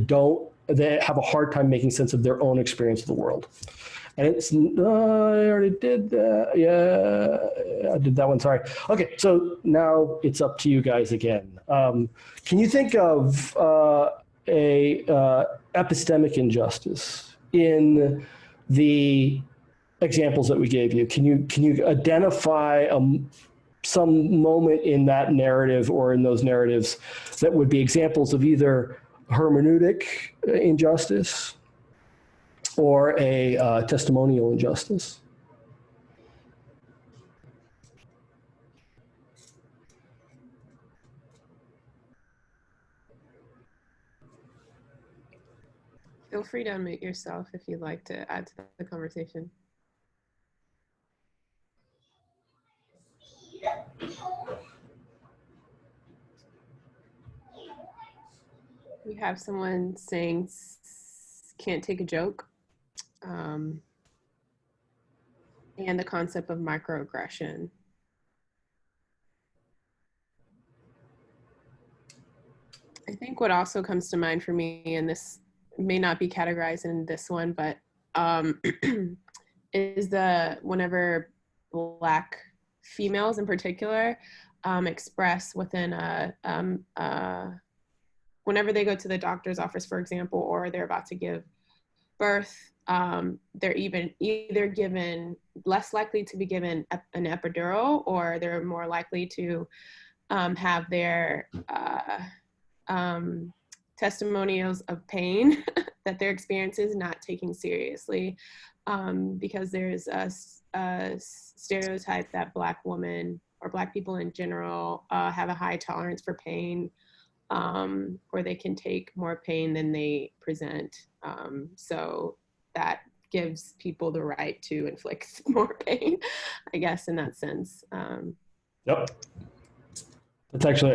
have a hard time making sense of their own experience of the world. And it's, I already did that. Yeah, I did that one, sorry. Okay, so now it's up to you guys again. Can you think of a epistemic injustice in the examples that we gave you? Can you identify some moment in that narrative or in those narratives that would be examples of either hermeneutic injustice or a testimonial injustice? Feel free to unmute yourself if you'd like to add to the conversation. We have someone saying can't take a joke, and the concept of microaggression. I think what also comes to mind for me, and this may not be categorized in this one, but is whenever Black females in particular express within whenever they go to the doctor's office, for example, or they're about to give birth, they're either given, less likely to be given an epidural, or they're more likely to have their testimonials of pain that their experience is not taken seriously, because there's a stereotype that Black women or Black people in general have a high tolerance for pain, or they can take more pain than they present. So that gives people the right to inflict more pain, I guess, in that sense. Yep. That's actually,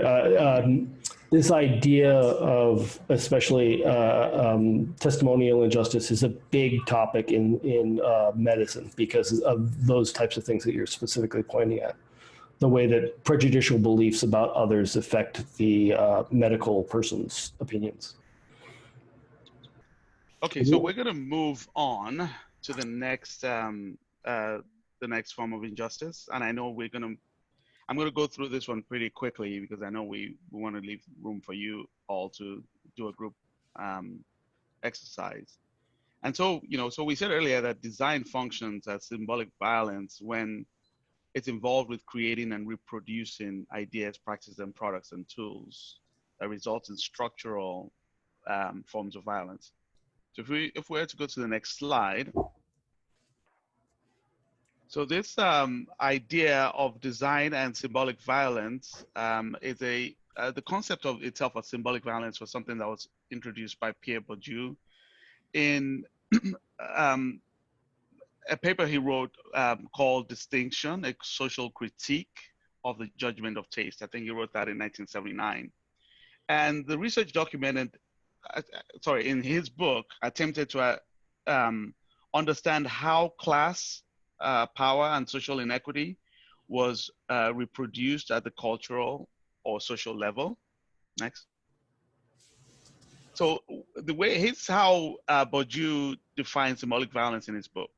this idea of especially testimonial injustice is a big topic in medicine because of those types of things that you're specifically pointing at. The way that prejudicial beliefs about others affect the medical person's opinions. Okay, so we're going to move on to the next form of injustice, and I know I'm going to go through this one pretty quickly because I know we want to leave room for you all to do a group exercise. And so, so we said earlier that design functions as symbolic violence when it's involved with creating and reproducing ideas, practices, and products and tools that results in structural forms of violence. So if we were to go to the next slide. So this idea of design and symbolic violence is the concept of itself of symbolic violence was something that was introduced by Pierre Bourdieu in a paper he wrote called Distinction, a Social Critique of the Judgment of Taste. I think he wrote that in 1979. And the research documented, in his book, attempted to understand how class, power, and social inequity was reproduced at the cultural or social level. Next. So here's how Bourdieu defines symbolic violence in his book.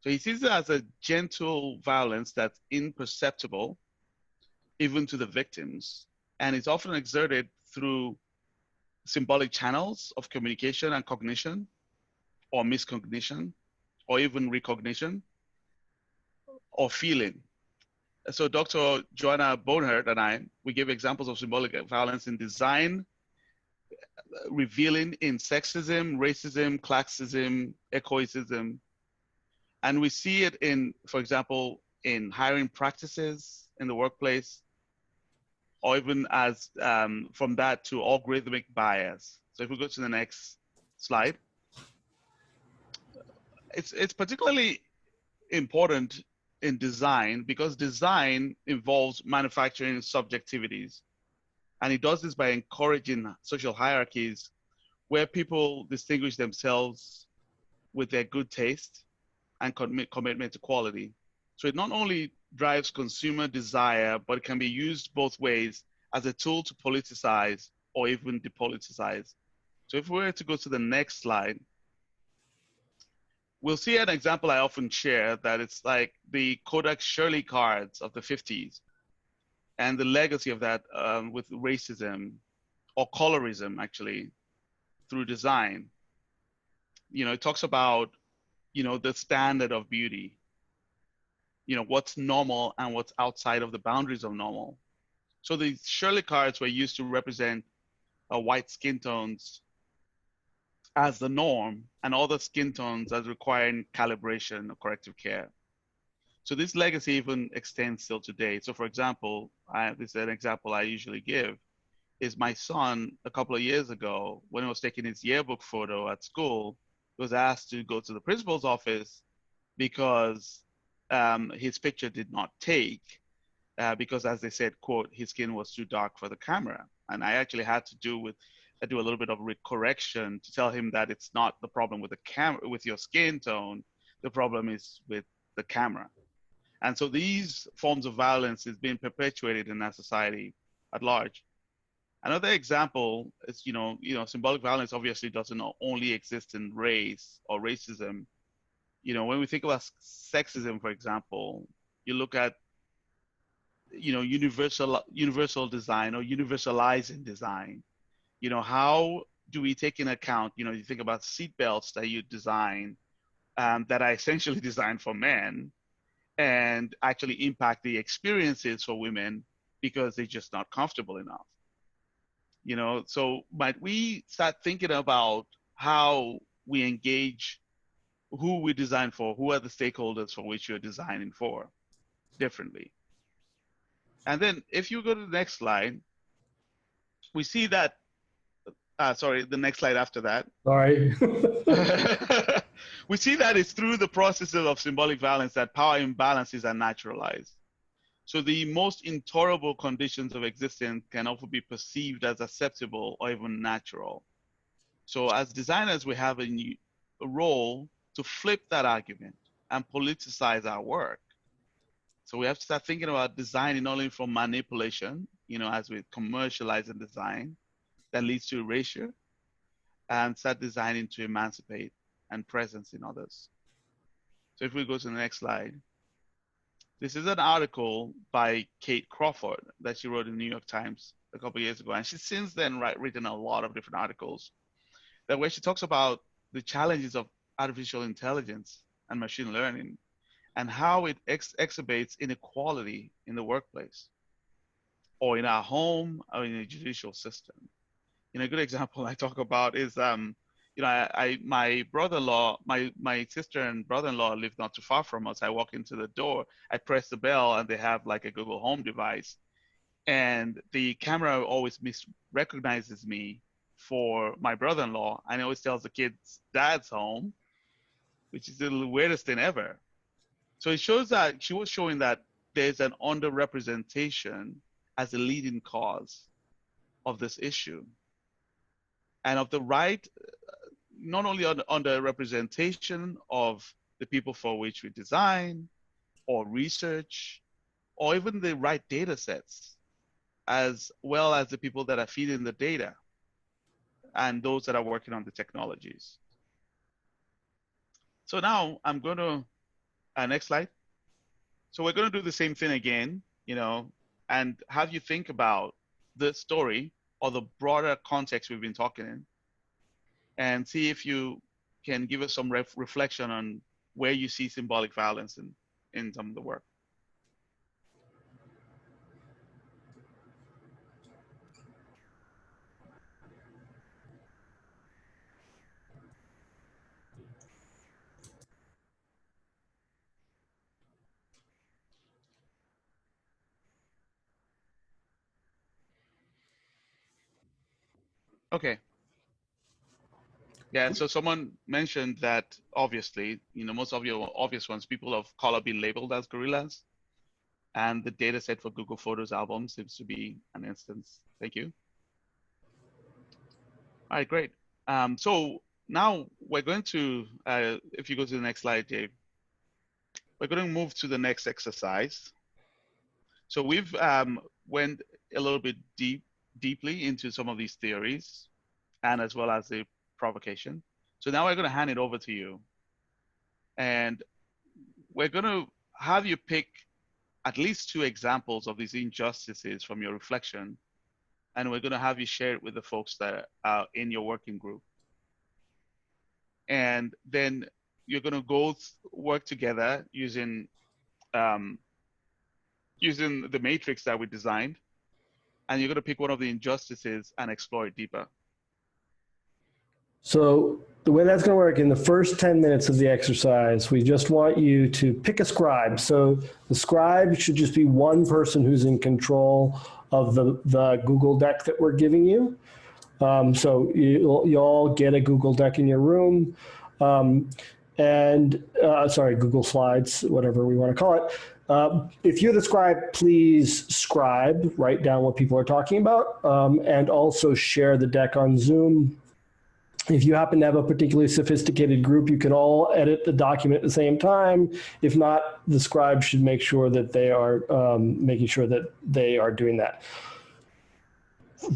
So he sees it as a gentle violence that's imperceptible, even to the victims, and it's often exerted through symbolic channels of communication and cognition, or miscognition, or even recognition, or feeling. So Dr. Joanna Bonehart and we give examples of symbolic violence in design, revealing in sexism, racism, classism, ecoicism. And we see it in, for example, in hiring practices in the workplace, or even as from that to algorithmic bias. So if we go to the next slide, it's particularly important in design because design involves manufacturing subjectivities. And it does this by encouraging social hierarchies where people distinguish themselves with their good taste and commitment to quality. So it not only drives consumer desire, but it can be used both ways as a tool to politicize or even depoliticize. So if we were to go to the next slide, we'll see an example I often share that it's like the Kodak Shirley cards of the 50s and the legacy of that with racism or colorism actually through design. It talks about the standard of beauty, what's normal and what's outside of the boundaries of normal. So these Shirley cards were used to represent white skin tones as the norm and other skin tones as requiring calibration or corrective care. So this legacy even extends still today. So for example, this is an example I usually give, is my son a couple of years ago, when he was taking his yearbook photo at school, was asked to go to the principal's office because his picture did not take because, as they said, quote, his skin was too dark for the camera. And I actually had to do a little bit of correction to tell him that it's not the problem with the camera, with your skin tone. The problem is with the camera. And so these forms of violence is being perpetuated in our society at large. Another example is, symbolic violence obviously doesn't only exist in race or racism. When we think about sexism, for example, you look at, universal design or universalizing design. How do we take into account, you think about seat belts that you design that are essentially designed for men and actually impact the experiences for women because they're just not comfortable enough. So might we start thinking about how we engage who we design for, who are the stakeholders for which you're designing for differently. And then if you go to the next slide, we see that, sorry, the next slide after that. Sorry. We see that it's through the processes of symbolic violence that power imbalances are naturalized. So the most intolerable conditions of existence can often be perceived as acceptable or even natural. So as designers, we have a role to flip that argument and politicize our work. So we have to start thinking about designing not only from manipulation, as we commercialize and design, that leads to erasure, and start designing to emancipate and presence in others. So if we go to the next slide. This is an article by Kate Crawford that she wrote in the New York Times a couple of years ago. And she's since then written a lot of different articles where she talks about the challenges of artificial intelligence and machine learning and how it exacerbates inequality in the workplace or in our home or in the judicial system. A good example I talk about is, my brother-in-law, my sister and brother-in-law live not too far from us. I walk into the door, I press the bell, and they have like a Google Home device. And the camera always recognizes me for my brother-in-law, and it always tells the kids, "Dad's home," which is the weirdest thing ever. So it shows that she was showing that there's an underrepresentation as a leading cause of this issue. And of the right, not only on the representation of the people for which we design or research, or even the right data sets, as well as the people that are feeding the data and those that are working on the technologies. So now I'm going to, next slide. So we're going to do the same thing again, and have you think about the story or the broader context we've been talking in, and see if you can give us some reflection on where you see symbolic violence in some of the work. Okay. Yeah, so someone mentioned that obviously, most of your obvious ones, people of color being labeled as gorillas, and the data set for Google Photos album seems to be an instance. Thank you. All right, great. So now we're going to, if you go to the next slide, Jabe, we're going to move to the next exercise. So we've went a little bit deeply into some of these theories, and as well as the provocation. So now we're going to hand it over to you, and we're going to have you pick at least 2 examples of these injustices from your reflection, and we're going to have you share it with the folks that are in your working group. And then you're going to go work together using using the matrix that we designed, and you're going to pick one of the injustices and explore it deeper. So the way that's going to work, in the first 10 minutes of the exercise, we just want you to pick a scribe. So the scribe should just be one person who's in control of the Google deck that we're giving you. So you all get a Google deck in your room, sorry, Google Slides, whatever we want to call it. If you're the scribe, please scribe, write down what people are talking about, and also share the deck on Zoom. If you happen to have a particularly sophisticated group, you can all edit the document at the same time. If not, the scribe should make sure that they are making sure that they are doing that.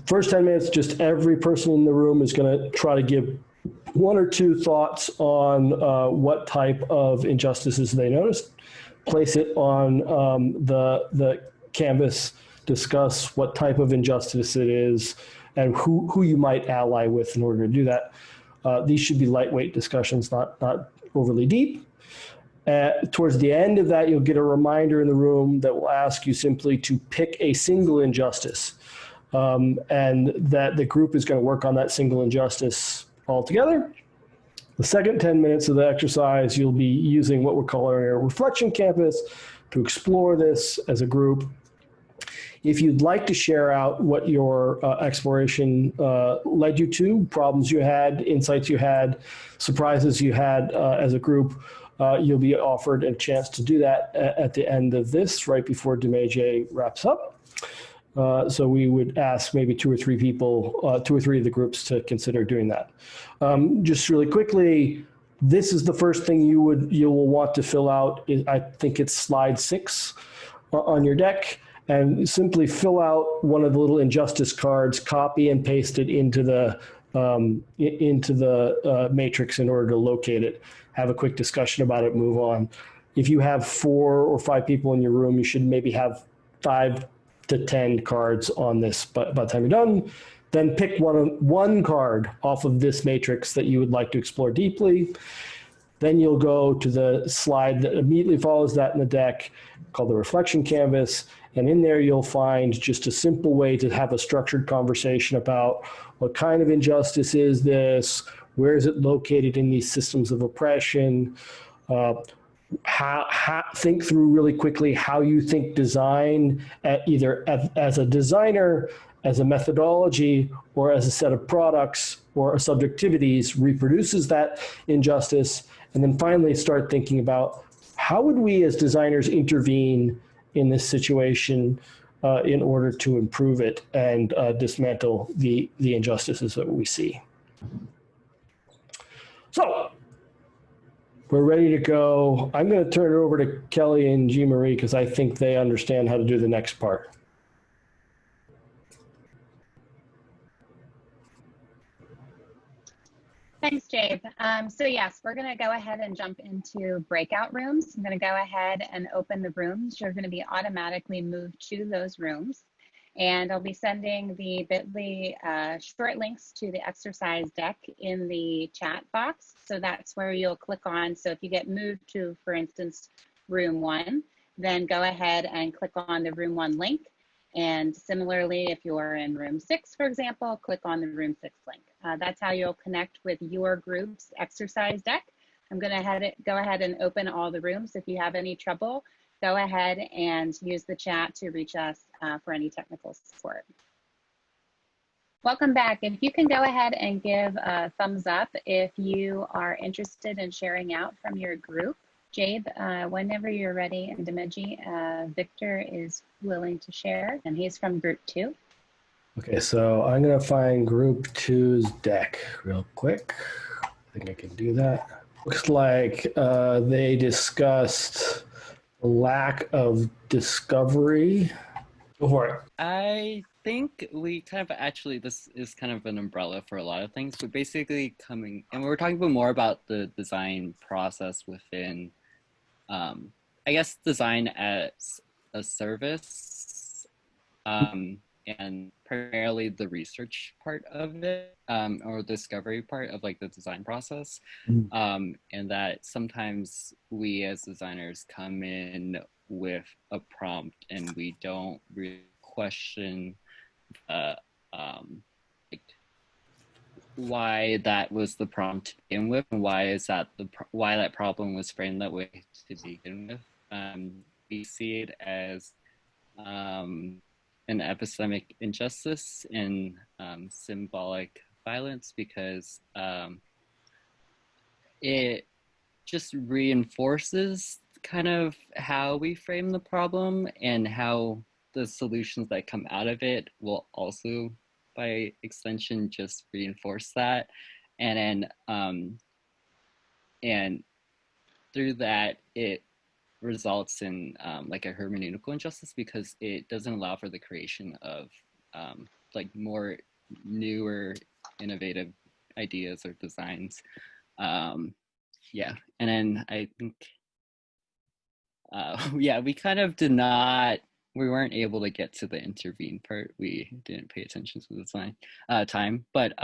First 10 minutes, just every person in the room is going to try to give 1 or 2 thoughts on what type of injustices they noticed. Place it on the canvas, discuss what type of injustice it is, and who you might ally with in order to do that. These should be lightweight discussions, not overly deep. Towards the end of that, you'll get a reminder in the room that will ask you simply to pick a single injustice, and that the group is going to work on that single injustice all together. The second 10 minutes of the exercise, you'll be using what we're calling a reflection canvas to explore this as a group. If you'd like to share out what your exploration led you to, problems you had, insights you had, surprises you had as a group, you'll be offered a chance to do that at the end of this, right before Dimeji wraps up. So we would ask maybe 2 or 3 people, 2 or 3 of the groups to consider doing that. Just really quickly, this is the first thing you will want to fill out. I think it's slide 6 on your deck, and simply fill out one of the little injustice cards, copy and paste it into the matrix in order to locate it. Have a quick discussion about it, move on. If you have 4 or 5 people in your room, you should maybe have 5 to 10 cards on this by the time you're done. Then pick one card off of this matrix that you would like to explore deeply. Then you'll go to the slide that immediately follows that in the deck called the reflection canvas. And in there, you'll find just a simple way to have a structured conversation about what kind of injustice is this? Where is it located in these systems of oppression? Think through really quickly how you think design, either as a designer, as a methodology, or as a set of products or subjectivities, reproduces that injustice. And then finally start thinking about how would we as designers intervene in this situation in order to improve it and dismantle the injustices that we see. So we're ready to go. I'm going to turn it over to Kelly and Jean Marie because I think they understand how to do the next part. Thanks, Jabe. So yes, we're going to go ahead and jump into breakout rooms. I'm going to go ahead and open the rooms. You're going to be automatically moved to those rooms. And I'll be sending the bit.ly short links to the exercise deck in the chat box. So that's where you'll click on. So if you get moved to, for instance, room 1, then go ahead and click on the room 1 link. And similarly, if you're in room 6, for example, click on the room 6 link. That's how you'll connect with your group's exercise deck. I'm going to go ahead and open all the rooms. If you have any trouble, go ahead and use the chat to reach us for any technical support. Welcome back. If you can go ahead and give a thumbs up if you are interested in sharing out from your group. Jabe, whenever you're ready, and Dimeji, Victor is willing to share, and he's from group 2. Okay, so I'm going to find group 2's deck real quick. I think I can do that. Looks like they discussed lack of discovery. Go for it. I think we kind of actually, this is kind of an umbrella for a lot of things, but basically and we're talking about more about the design process within, I guess, design as a service, and primarily the research part of it, or discovery part of like the design process. And that sometimes we as designers come in with a prompt and we don't really question like why that was the prompt to begin with, and why that problem was framed that way to begin with. We see it as an epistemic injustice in symbolic violence because it just reinforces kind of how we frame the problem, and how the solutions that come out of it will also, by extension, just reinforce that. And then, and through that, it results in like a hermeneutical injustice because it doesn't allow for the creation of like more newer, innovative ideas or designs. Yeah, and then I think, yeah, we kind of we weren't able to get to the intervene part. We didn't pay attention to the time, but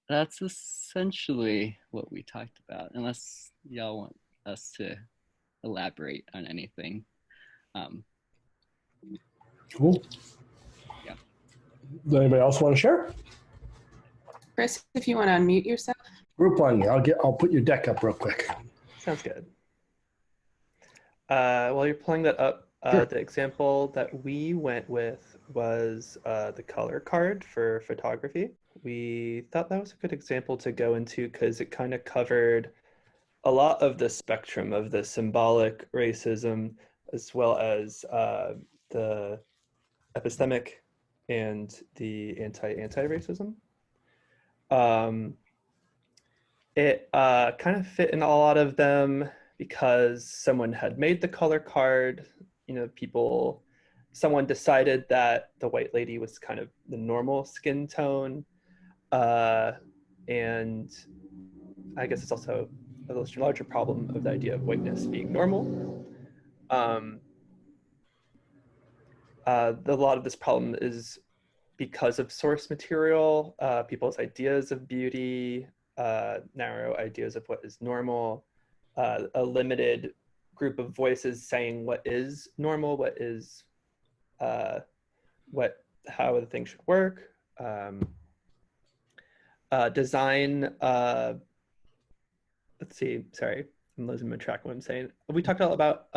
that's essentially what we talked about, unless y'all want us to elaborate on anything. Cool. Yeah. Does anybody else want to share? Chris, if you want to unmute yourself. Group 1, I'll put your deck up real quick. Sounds good. While you're pulling that up, Sure. the example that we went with was the color card for photography. We thought that was a good example to go into because it kind of covered a lot of the spectrum of the symbolic racism, as well as the epistemic and the anti-racism. It kind of fit in a lot of them because someone had made the color card. You know, someone decided that the white lady was kind of the normal skin tone. And I guess it's also a larger problem of the idea of whiteness being normal. A lot of this problem is because of source material, people's ideas of beauty, narrow ideas of what is normal, a limited group of voices saying what is normal, how the thing should work. Design, let's see, sorry, I'm losing my track of what I'm saying. We talked a lot about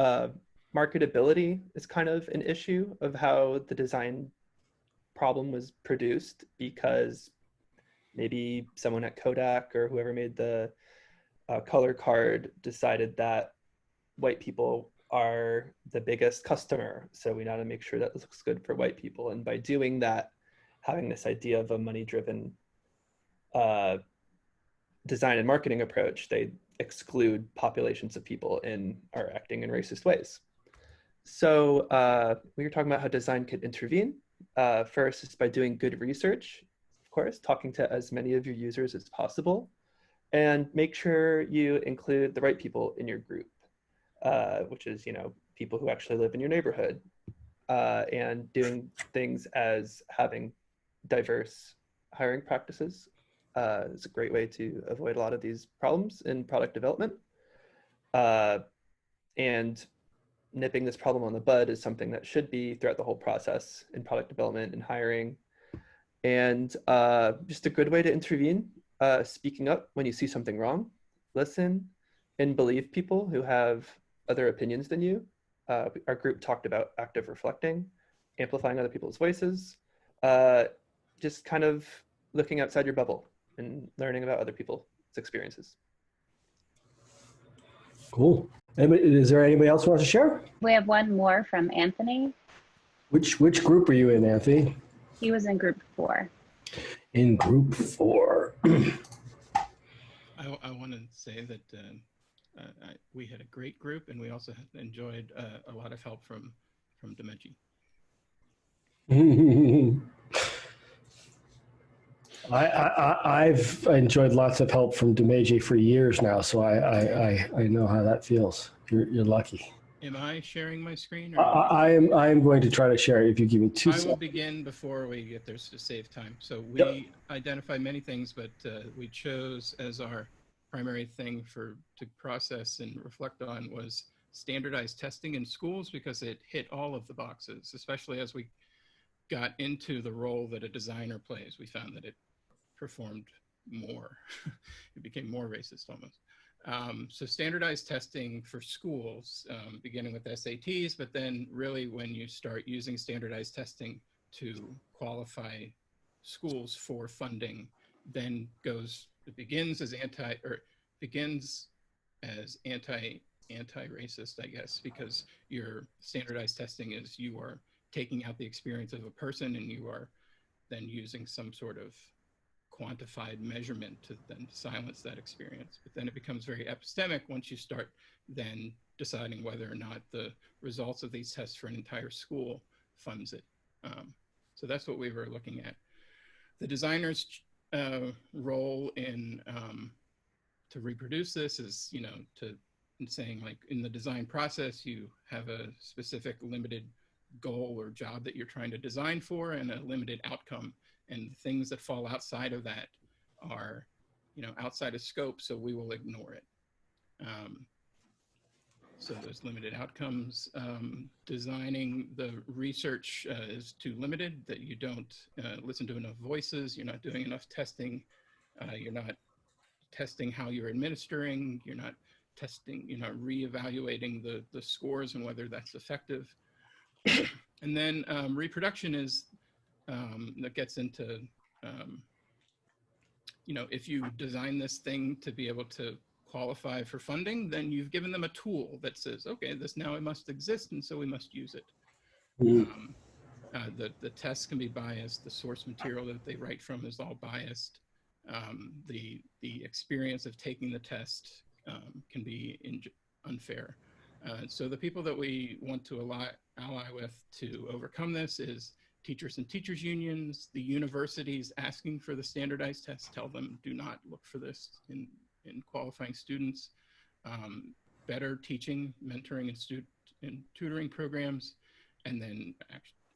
marketability is kind of an issue of how the design problem was produced, because maybe someone at Kodak or whoever made the color card decided that white people are the biggest customer, so we got to make sure that this looks good for white people. And by doing that, having this idea of a money-driven design and marketing approach, they exclude populations of people and are acting in racist ways. So we were talking about how design could intervene. First is by doing good research, of course, talking to as many of your users as possible, and make sure you include the right people in your group, which is, you know, people who actually live in your neighborhood, and doing things as having diverse hiring practices is a great way to avoid a lot of these problems in product development. And nipping this problem on the bud is something that should be throughout the whole process in product development and hiring. And just a good way to intervene, speaking up when you see something wrong, listen and believe people who have other opinions than you. Our group talked about active reflecting, amplifying other people's voices, just kind of looking outside your bubble and learning about other people's experiences. Cool. Is there anybody else who wants to share? We have one more from Anthony. Which group are you in, Anthony? He was in group 4. In group 4. I want to say that we had a great group, and we also enjoyed a lot of help from Dimeji. I've enjoyed lots of help from Dimeji for years now, so I know how that feels. You're lucky. Am I sharing my screen? Or I am going to try to share it if you give me 2 seconds. I will begin before we get there to save time. So we identified many things, but we chose as our primary thing to process and reflect on was standardized testing in schools, because it hit all of the boxes, especially as we got into the role that a designer plays. We found that it performed more. It became more racist almost. So standardized testing for schools, beginning with SATs, but then really when you start using standardized testing to qualify schools for funding, then begins as anti-racist, I guess, because your standardized testing is you are taking out the experience of a person and you are then using some sort of quantified measurement to then silence that experience. But then it becomes very epistemic once you start then deciding whether or not the results of these tests for an entire school funds it. So that's what we were looking at. The designer's role in to reproduce this is, you know, saying like in the design process, you have a specific limited goal or job that you're trying to design for and a limited outcome. And things that fall outside of that are, you know, outside of scope, so we will ignore it. So there's limited outcomes. Designing the research is too limited, that you don't listen to enough voices, you're not doing enough testing, you're not testing how you're administering, you're not testing, reevaluating the scores and whether that's effective. And then reproduction is, that gets into, if you design this thing to be able to qualify for funding, then you've given them a tool that says, okay, this now it must exist, and so we must use it. The tests can be biased. The source material that they write from is all biased. The experience of taking the test can be unfair. So the people that we want to ally with to overcome this is teachers and teachers unions, the universities asking for the standardized tests, tell them do not look for this in qualifying students, better teaching, mentoring, and tutoring programs, and then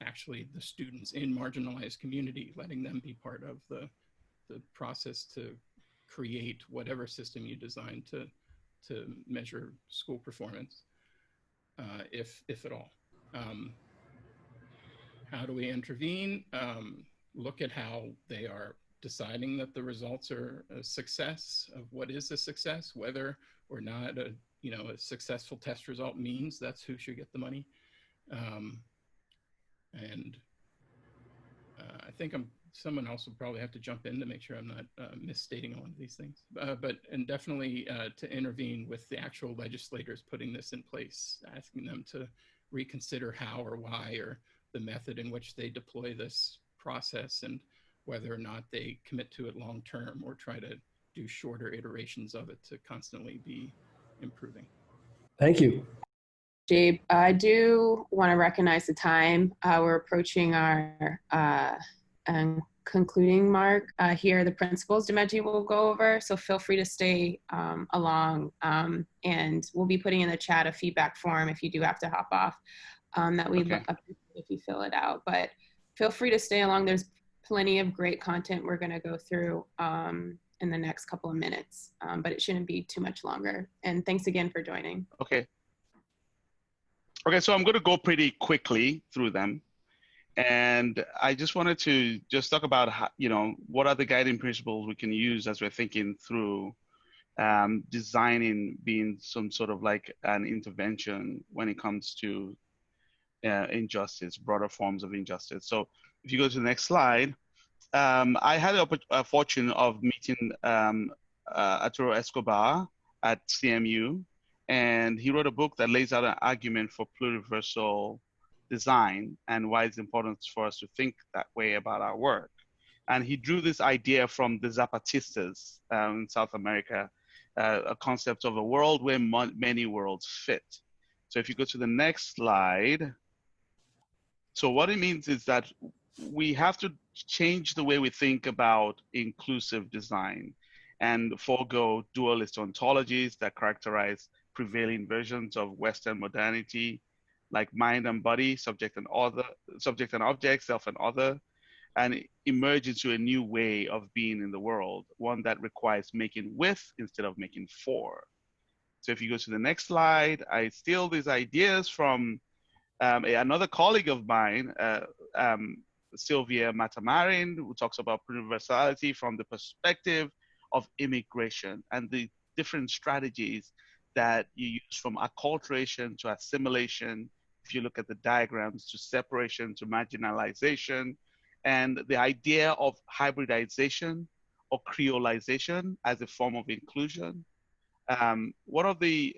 actually the students in marginalized community, letting them be part of the process to create whatever system you design to measure school performance, if at all. How do we intervene? Look at how they are deciding that the results are a success, of what is a success, whether or not a successful test result means that's who should get the money. I think someone else will probably have to jump in to make sure I'm not misstating all of these things. And definitely to intervene with the actual legislators putting this in place, asking them to reconsider how or why or the method in which they deploy this process, and whether or not they commit to it long term or try to do shorter iterations of it to constantly be improving. Thank you. Jabe, I do want to recognize the time. We're approaching our concluding mark here. The principles Dimeji will go over, so feel free to stay along, and we'll be putting in the chat a feedback form if you do have to hop off, that we'd appreciate if you fill it out, but feel free to stay along. There's plenty of great content we're going to go through in the next couple of minutes, but it shouldn't be too much longer. And thanks again for joining. Okay, so I'm going to go pretty quickly through them. And I just wanted to just talk about how, what are the guiding principles we can use as we're thinking through designing being some sort of like an intervention when it comes to injustice, broader forms of injustice. So if you go to the next slide, I had a fortune of meeting Arturo Escobar at CMU, and he wrote a book that lays out an argument for pluriversal design and why it's important for us to think that way about our work. And he drew this idea from the Zapatistas in South America, a concept of a world where many worlds fit. So if you go to the next slide, so what it means is that we have to change the way we think about inclusive design and forego dualist ontologies that characterize prevailing versions of Western modernity, like mind and body, subject and object, self and other, and emerge into a new way of being in the world, one that requires making with instead of making for. So if you go to the next slide, I steal these ideas from another colleague of mine, Sylvia Matamarin, who talks about pluriversality from the perspective of immigration and the different strategies that you use, from acculturation to assimilation, if you look at the diagrams, to separation to marginalization, and the idea of hybridization or creolization as a form of inclusion. One of the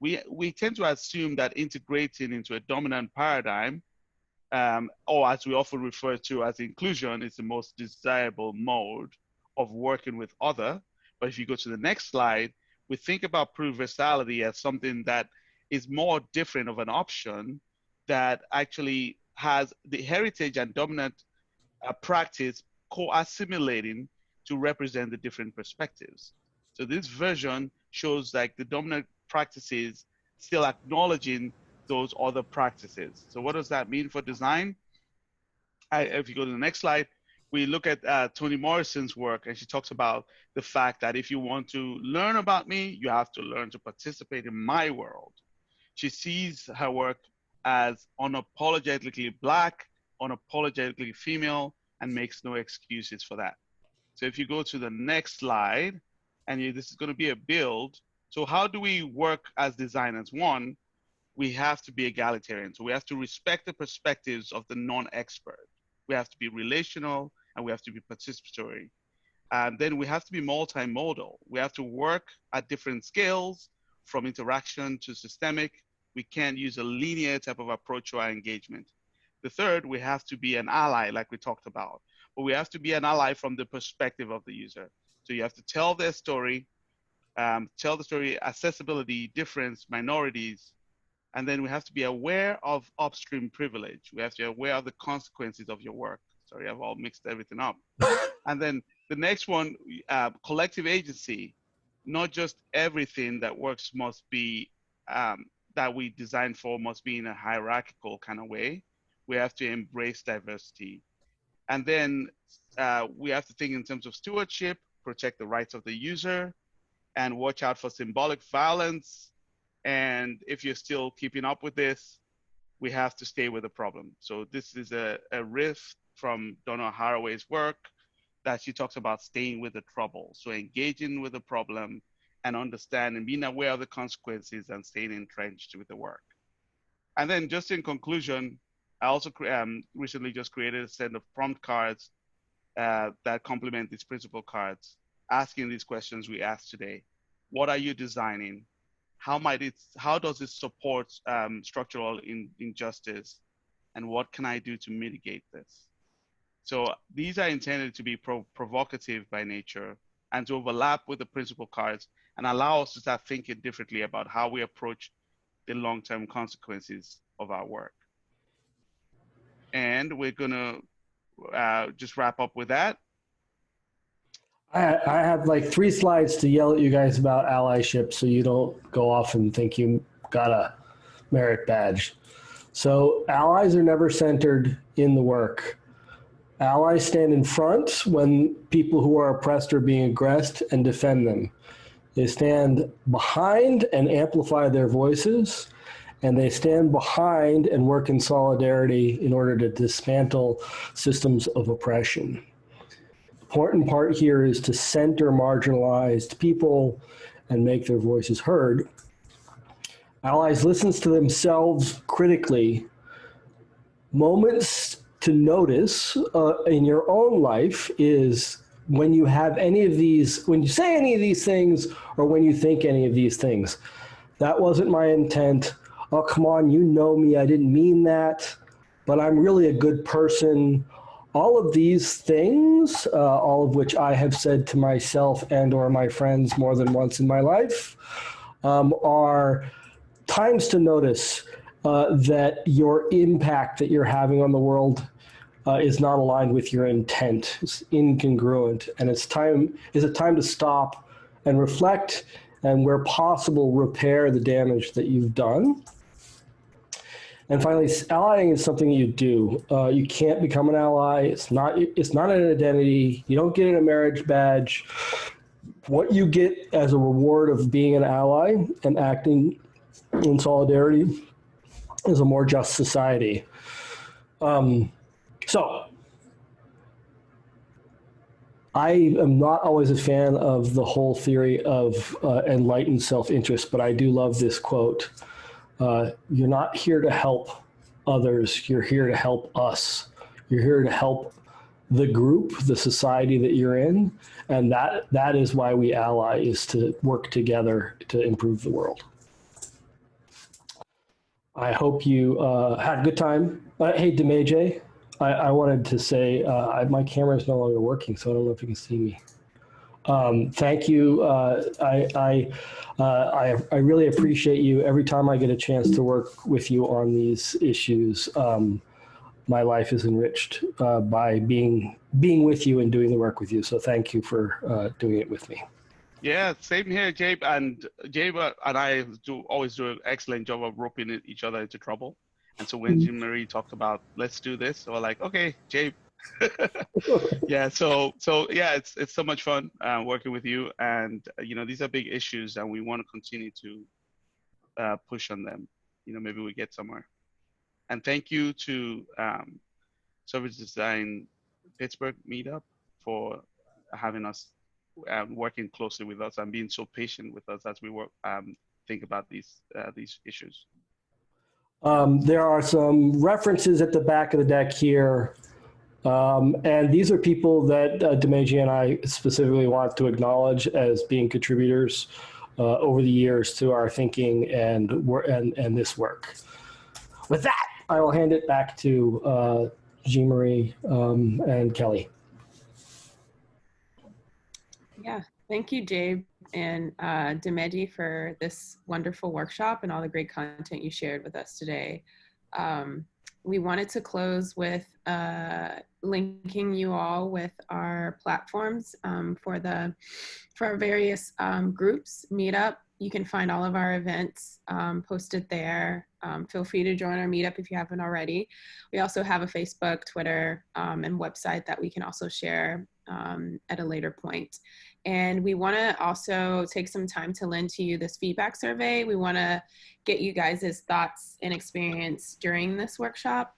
we tend to assume that integrating into a dominant paradigm, or as we often refer to as inclusion, is the most desirable mode of working with other. But if you go to the next slide, we think about pluriversality as something that is more different of an option that actually has the heritage and dominant practice co-assimilating to represent the different perspectives. So this version shows like the dominant practices still acknowledging those other practices. So what does that mean for design? If you go to the next slide, we look at Toni Morrison's work, and she talks about the fact that if you want to learn about me, you have to learn to participate in my world. She sees her work as unapologetically Black, unapologetically female, and makes no excuses for that. So if you go to the next slide, and this is going to be a build So how do we work as designers? One, we have to be egalitarian. So we have to respect the perspectives of the non-expert. We have to be relational and we have to be participatory. And then we have to be multimodal. We have to work at different scales, from interaction to systemic. We can't use a linear type of approach to our engagement. The third, we have to be an ally, like we talked about, but we have to be an ally from the perspective of the user. So you have to tell their story, accessibility, difference, minorities, and then we have to be aware of upstream privilege. We have to be aware of the consequences of your work. Sorry, I've all mixed everything up. And then the next one, collective agency. Not just everything that works must be, that we design for must be in a hierarchical kind of way. We have to embrace diversity. And then we have to think in terms of stewardship, protect the rights of the user, and watch out for symbolic violence. And if you're still keeping up with this, we have to stay with the problem. So this is a riff from Donna Haraway's work that she talks about staying with the trouble. So engaging with the problem and understanding, being aware of the consequences and staying entrenched with the work. And then just in conclusion, I also recently just created a set of prompt cards that complement these principle cards, asking these questions we asked today. What are you designing? How does it support structural injustice? And what can I do to mitigate this? So these are intended to be provocative by nature and to overlap with the principle cards and allow us to start thinking differently about how we approach the long-term consequences of our work. And we're gonna just wrap up with that. I have like 3 slides to yell at you guys about allyship so you don't go off and think you got a merit badge. So allies are never centered in the work. Allies stand in front when people who are oppressed are being aggressed and defend them. They stand behind and amplify their voices, and they stand behind and work in solidarity in order to dismantle systems of oppression. The important part here is to center marginalized people and make their voices heard. Allies listens to themselves critically. Moments to notice in your own life is when you have any of these, when you say any of these things, or when you think any of these things. That wasn't my intent. Oh, come on, you know me, I didn't mean that, but I'm really a good person. All of these things, all of which I have said to myself and or my friends more than once in my life, are times to notice that your impact that you're having on the world is not aligned with your intent. It's incongruent, and it's a time to stop and reflect, and where possible, repair the damage that you've done. And finally, allying is something you do. You can't become an ally. It's not an identity. You don't get a marriage badge. What you get as a reward of being an ally and acting in solidarity is a more just society. So I am not always a fan of the whole theory of enlightened self-interest, but I do love this quote. You're not here to help others, you're here to help us. You're here to help the group, the society that you're in, and that is why we ally, is to work together to improve the world. I hope you had a good time. Hey, Dimeji, I wanted to say my camera is no longer working, so I don't know if you can see me. Thank you. I really appreciate you. Every time I get a chance to work with you on these issues, my life is enriched by being with you and doing the work with you. So thank you for doing it with me. Yeah, same here, Jabe. And Jabe and I always do an excellent job of roping each other into trouble. And so when Jean Marie talked about, let's do this, so we're like, okay, Jabe. Yeah, so yeah, it's so much fun working with you. And, these are big issues and we want to continue to push on them. Maybe we get somewhere. And thank you to Service Design Pittsburgh Meetup for having us working closely with us and being so patient with us as we work, think about these issues. There are some references at the back of the deck here. And these are people that Dimeji and I specifically want to acknowledge as being contributors over the years to our thinking and this work. With that, I will hand it back to Jean-Marie and Kelly. Yeah, thank you, Jabe and Dimeji, for this wonderful workshop and all the great content you shared with us today. We wanted to close with linking you all with our platforms for our various groups, Meetup. You can find all of our events posted there. Feel free to join our Meetup if you haven't already. We also have a Facebook, Twitter, and website that we can also share at a later point. And we want to also take some time to lend to you this feedback survey. We want to get you guys' thoughts and experience during this workshop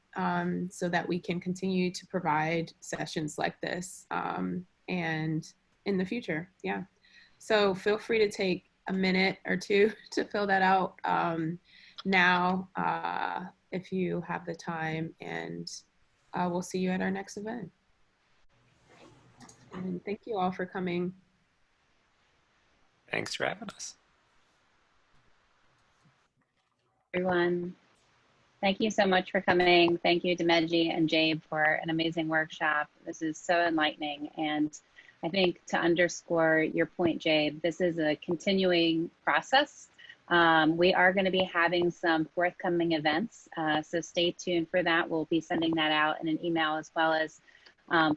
so that we can continue to provide sessions like this and in the future. Yeah. So feel free to take a minute or two to fill that out now if you have the time, and we'll see you at our next event. And thank you all for coming. Thanks for having us. Everyone, thank you so much for coming. Thank you, Dimeji and Jabe, for an amazing workshop. This is so enlightening. And I think to underscore your point, Jabe, this is a continuing process. We are going to be having some forthcoming events, so stay tuned for that. We'll be sending that out in an email as well as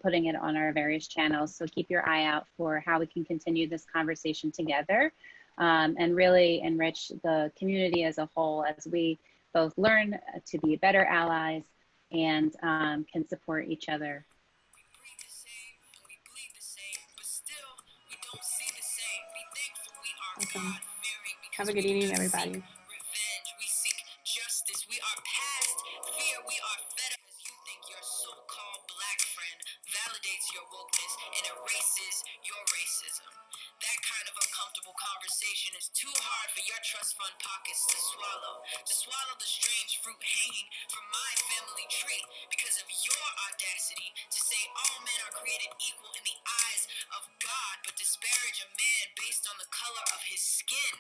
putting it on our various channels. So keep your eye out for how we can continue this conversation together and really enrich the community as a whole as we both learn to be better allies and can support each other. Awesome. Have a good evening, everybody. Conversation is too hard for your trust fund pockets to swallow the strange fruit hanging from my family tree because of your audacity to say all men are created equal in the eyes of God, but disparage a man based on the color of his skin.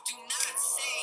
Do not say